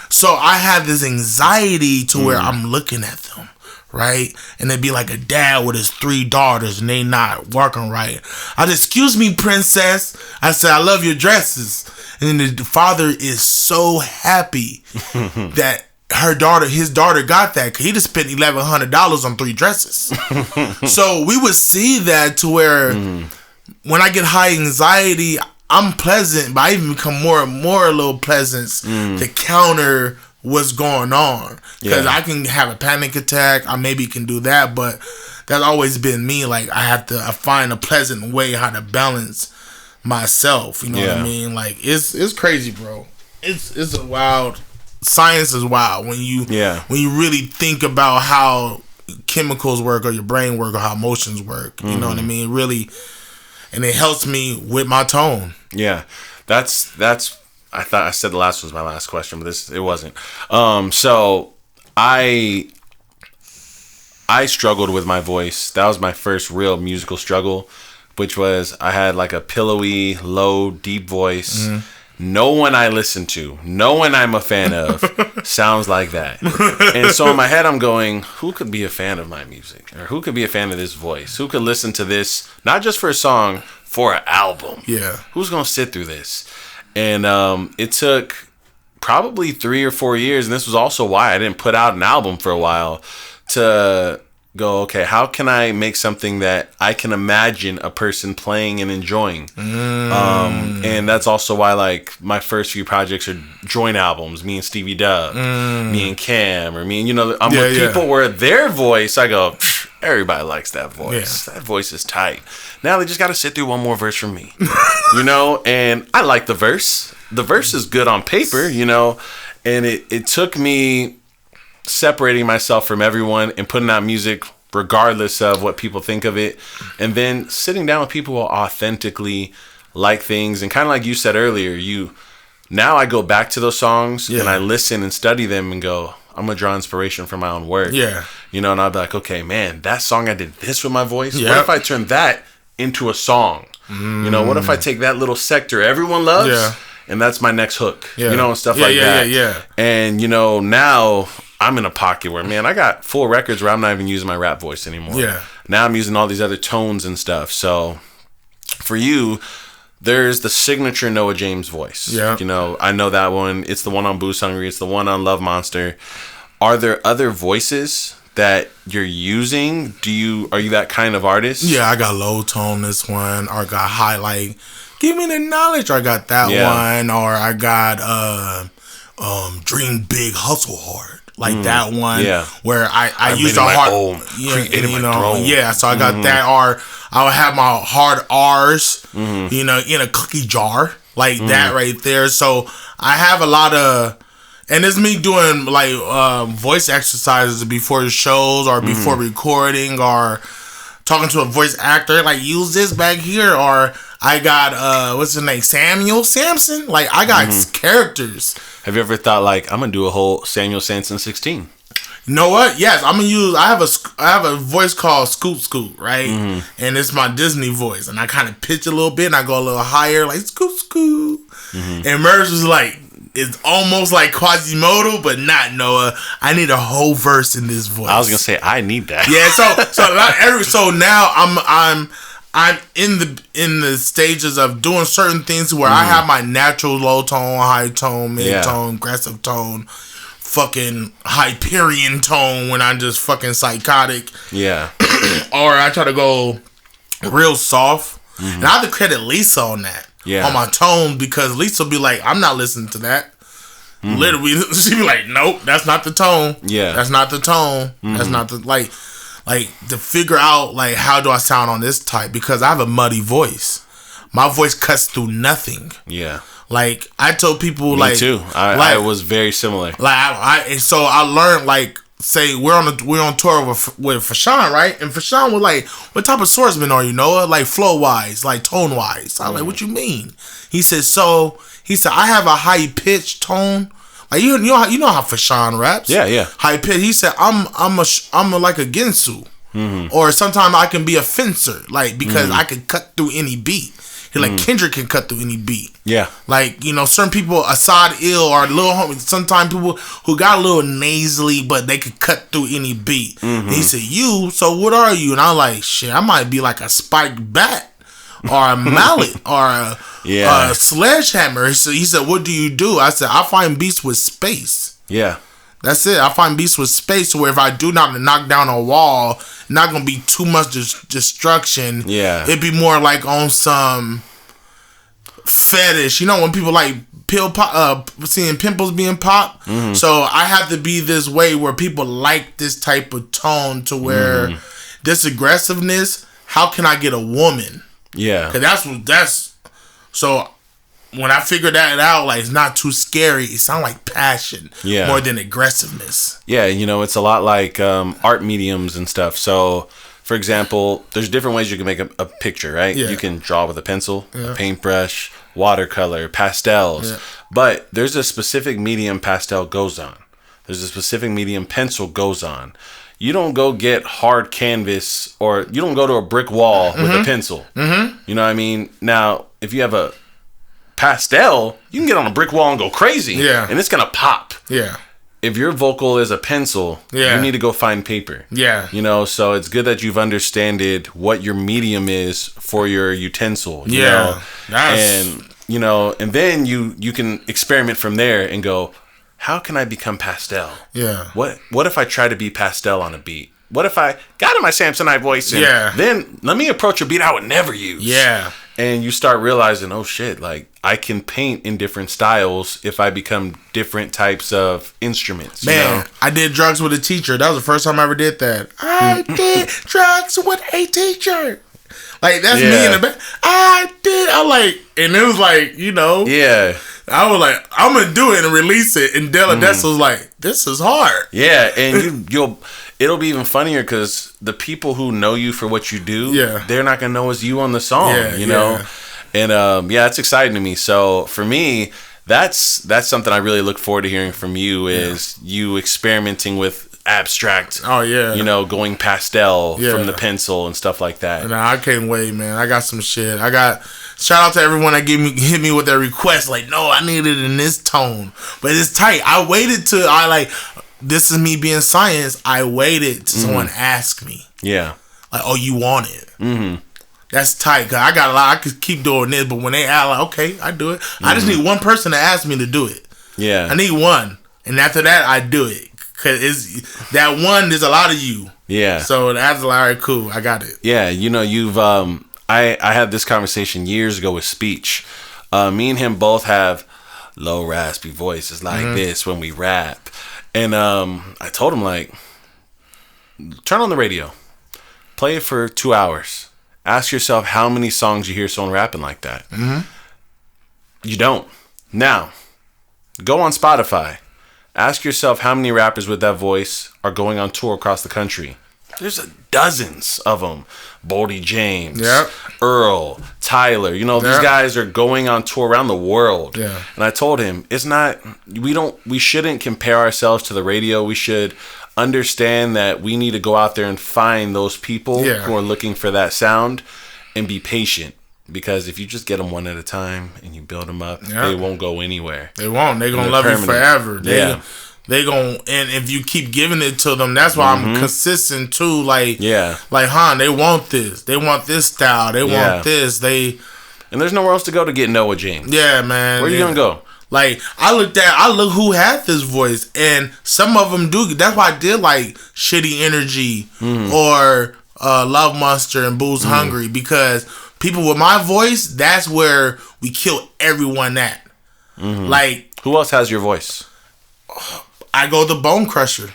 So I have this anxiety to where I'm looking at them, right? And it'd be like a dad with his 3 daughters and they not working right. I just, excuse me, princess. I said, I love your dresses. And then the father is so happy that his daughter got that, because he just spent $1,100 on 3 dresses. So we would see that to where when I get high anxiety, I'm pleasant, but I even become more and more a little pleasant to counter what's going on. Because I can have a panic attack, I maybe can do that, but that's always been me. Like I find a pleasant way how to balance myself. You know what I mean? Like it's crazy, bro. It's a wild. Science is wild when you really think about how chemicals work or your brain work or how emotions work. You know what I mean? Really, and it helps me with my tone. Yeah, that's. I thought I said the last was my last question, but it wasn't. So I struggled with my voice. That was my first real musical struggle, which was I had like a pillowy, low, deep voice. No one I listen to, no one I'm a fan of sounds like that. And so in my head, I'm going, who could be a fan of my music? Or who could be a fan of this voice? Who could listen to this, not just for a song, for an album? Yeah. Who's going to sit through this? And it took probably 3 or 4 years, and this was also why I didn't put out an album for a while, to go, okay, how can I make something that I can imagine a person playing and enjoying? And that's also why, like, my first few projects are joint albums, me and Stevie Dub, me and Cam, or me and, I'm with people where their voice, I go, everybody likes that voice. That voice is tight. Now they just got to sit through one more verse from me, and I like the verse, the verse is good on paper, you know, and it took me separating myself from everyone and putting out music regardless of what people think of it, and then sitting down with people who authentically like things, and kind of like you said earlier, now I go back to those songs and I listen and study them and go, I'm gonna draw inspiration from my own work. Yeah, you know, and I'll be like, okay, man, that song I did this with my voice. What if I turn that into a song? You know, what if I take that little sector everyone loves, and that's my next hook? You know, and stuff like that. And you know, now I'm in a pocket where, man, I got full records where I'm not even using my rap voice anymore. Now I'm using all these other tones and stuff. So for you, there's the signature Noa James voice. You know, I know that one. It's the one on Boost Hungry. It's the one on Love Monster. Are there other voices that you're using? Are you that kind of artist? Yeah, I got low tone this one, or I got high, like give me the knowledge, or I got that one, or I got dream big, hustle hard. Like that one, where I use the hard, created my throne. So I got that, or I would have my hard R's, you know, in a cookie jar, like that right there. So I have a lot of, and it's me doing like voice exercises before the shows or before recording, or talking to a voice actor, like use this back here, or I got what's his name, Samuel Samson. Like I got characters. Have you ever thought like I'm gonna do a whole Samuel Samson 16? You know what? Yes, I'm gonna use. I have a voice called Scoot Scoot, right? And it's my Disney voice, and I kind of pitch a little bit, and I go a little higher, like Scoot Scoot. And Merz was like, it's almost like Quasimodo, but not Noah. I need a whole verse in this voice. I was gonna say I need that. Yeah, so now I'm in the stages of doing certain things where I have my natural low tone, high tone, mid tone, aggressive tone, fucking Hyperion tone when I'm just fucking psychotic. Yeah. Or I try to go real soft. And I have to credit Lisa on that. Yeah. On my tone, because Lisa will be like, I'm not listening to that. Literally, she'd be like, nope, that's not the tone. Yeah. That's not the tone. That's not the, like to figure out, like, how do I sound on this type? Because I have a muddy voice. My voice cuts through nothing. Yeah. Like, I told people, Me too. I was very similar. Like, so I learned, like, say, we're on tour with Fashawn, right? And Fashawn was like, what type of swordsman are you, Noah? Like, flow-wise, like, tone-wise. I was like, what you mean? He said, I have a high-pitched tone. Like, you know how Fashawn raps? Yeah, yeah. High pitch. He said, I'm like a Ginsu. Or sometimes I can be a fencer, like, because I can cut through any beat. Like, Kendrick can cut through any beat. Yeah. Like, you know, certain people, Assad Ill or Lil Homie, sometimes people who got a little nasally, but they could cut through any beat. And he said, so what are you? And I'm like, shit, I might be like a spiked bat. Or a mallet, or a sledgehammer. So he said, what do you do? I said, I find beats with space. Yeah. That's it. I find beats with space where if I do not knock down a wall, not going to be too much destruction. Yeah. It'd be more like on some fetish. You know, when people like seeing pimples being popped. So I have to be this way where people like this type of tone to where this aggressiveness, how can I get a woman? Yeah, cause that's so. When I figured that out, like, it's not too scary. It sounds like passion, more than aggressiveness. Yeah, you know, it's a lot like art mediums and stuff. So, for example, there's different ways you can make a picture, right? Yeah. You can draw with a pencil, a paintbrush, watercolor, pastels. Yeah. But there's a specific medium pastel goes on. There's a specific medium pencil goes on. You don't go get hard canvas, or you don't go to a brick wall with a pencil. You know what I mean? Now, if you have a pastel, you can get on a brick wall and go crazy. Yeah. And it's going to pop. Yeah. If your vocal is a pencil, you need to go find paper. Yeah. You know, so it's good that you've understood what your medium is for your utensil. You know? And, you know, and then you can experiment from there and go, how can I become pastel? Yeah. What if I try to be pastel on a beat? What if I got in my Samsonite voice and then let me approach a beat I would never use? Yeah. And you start realizing, oh shit, like I can paint in different styles if I become different types of instruments. Man, you know? I did drugs with a teacher. That was the first time I ever did that. I did drugs with a teacher. Like, that's me in the back. I'm like, and it was like, you know. Yeah. I was like, I'm gonna do it and release it, and Della Dessa was like, this is hard. Yeah, and it'll be even funnier because the people who know you for what you do, they're not gonna know it's you on the song, you know. And it's exciting to me. So for me, that's something I really look forward to hearing from you is you experimenting with abstract. You know, going pastel from the pencil and stuff like that. And I can't wait, man. I got some shit. Shout out to everyone that hit me with their request. Like, no, I need it in this tone, but it's tight. I waited till this is me being science. I waited till someone asked me. Yeah. Like, oh, you want it? Mm-hmm. That's tight. Cause I got a lot. I could keep doing this, but when they ask, like, okay, I do it. Mm-hmm. I just need one person to ask me to do it. Yeah. I need one, and after that, I do it. Cause it's that one. There's a lot of you. Yeah. So that's all right. Cool. I got it. Yeah. You know, you've I had this conversation years ago with Speech. Me and him both have low raspy voices like this when we rap. And I told him, like, turn on the radio. Play it for 2 hours. Ask yourself how many songs you hear someone rapping like that. Mm-hmm. You don't. Now, go on Spotify. Ask yourself how many rappers with that voice are going on tour across the country. There's dozens of them. Boldy James, Earl, Tyler. You know, these guys are going on tour around the world. Yeah. And I told him, we shouldn't compare ourselves to the radio. We should understand that we need to go out there and find those people who are looking for that sound and be patient. Because if you just get them one at a time and you build them up, they won't go anywhere. They won't. They're going to love you forever. They gon' and if you keep giving it to them, that's why I'm consistent too. Like, they want this. They want this style. They want this. And there's nowhere else to go to get Noa James. Yeah, man. Where you gonna go? Like, I look who had this voice, and some of them do. That's why I did like Shitty Energy or Love Monster and Booze Hungry, because people with my voice, that's where we kill everyone at. Like, who else has your voice? I go the Bone Crusher.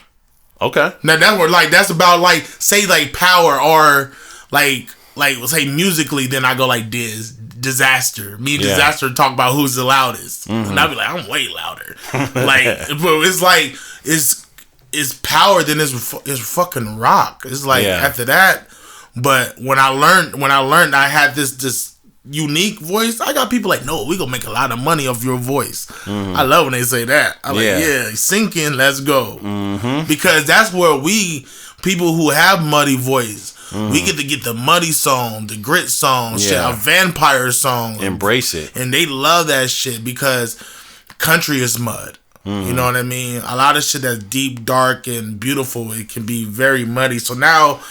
Okay. Now that's where that's about say power or say musically. Then I go like Disaster. Me and Disaster talk about who's the loudest, and I'll be like, I'm way louder. But it's it's power. Then it's fucking rock. It's after that. But when I learned I had this unique voice, I got people like, no, we gonna make a lot of money off your voice. I love when they say that. I'm like, sink in, let's go. Because that's where people who have muddy voice, we get to get the muddy song, the grit song, shit, a vampire song. Embrace it. And they love that shit because country is mud. You know what I mean? A lot of shit that's deep, dark, and beautiful, it can be very muddy. So now,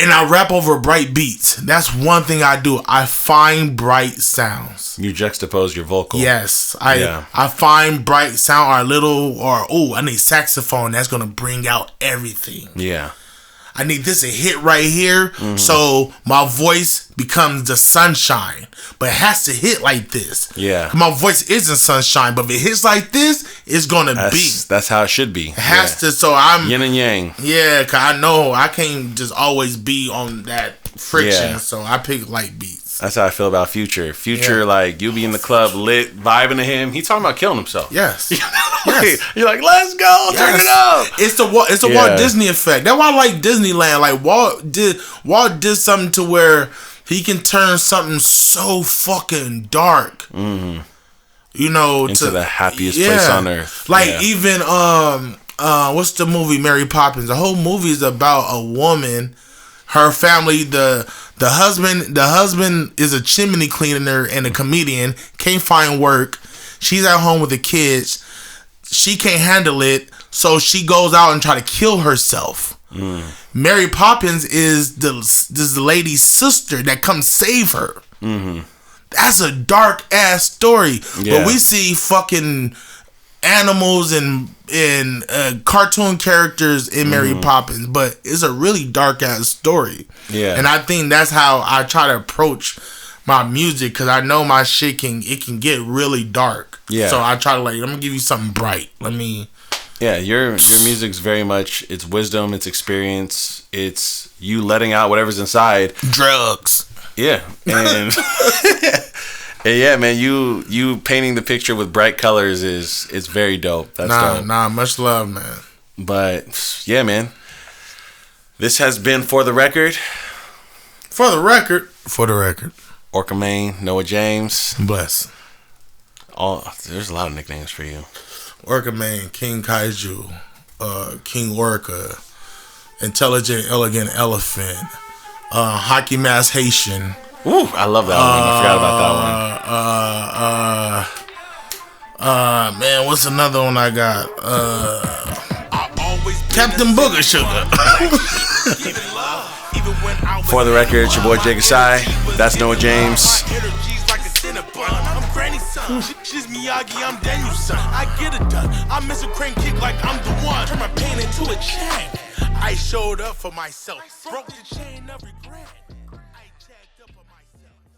and I rap over bright beats. That's one thing I do. I find bright sounds. You juxtapose your vocal. Yes. I find bright sound I need saxophone. That's going to bring out everything. Yeah. I need this to hit right here, so my voice becomes the sunshine. But it has to hit like this. Yeah. My voice isn't sunshine, but if it hits like this, it's gonna be. That's how it should be. It has to. So I'm yin and yang. Yeah, cause I know I can't just always be on that friction. Yeah. So I pick light beats. That's how I feel about Future. Future, you be in the club lit, vibing to him. He talking about killing himself. Yes. Yes. You're like, let's go, turn it up. It's the Walt Disney effect. That's why I like Disneyland. Like Walt did something to where he can turn something so fucking dark. You know, into the happiest place on earth. Even what's the movie Mary Poppins? The whole movie is about a woman, her family, the husband is a chimney cleaner and a comedian, can't find work. She's at home with the kids. She can't handle it, so she goes out and try to kill herself. Mary Poppins is the lady's sister that comes save her. That's a dark ass story. But we see fucking animals and cartoon characters in Mary Poppins, but it's a really dark ass story. Yeah, and I think that's how I try to approach my music, because I know my shit can get really dark. Yeah, so I try to I'm gonna give you something bright. Yeah, your music's very much, it's wisdom, it's experience, it's you letting out whatever's inside. Drugs. Yeah, and Yeah, man, you painting the picture with bright colors is very dope. That's dope. Much love, man. But yeah, man, this has been For the Record. For the record. Orca Mane, Noa James. Bless. There's a lot of nicknames for you. Orca Mane, King Kaiju, King Orca, Intelligent Elegant Elephant, Hockey Mask Haitian. Ooh, I love that one. I forgot about that one. Man, what's another one I got? Captain Booger Sugar. For the record, it's your boy Jay Kasai. That's Noa James. I'm Granny son. She's Miyagi, I'm Daniel son. I get it done. I miss a crane kick like I'm the one. Turn my pain into a chain. I showed up for myself. Broke the chain of regret.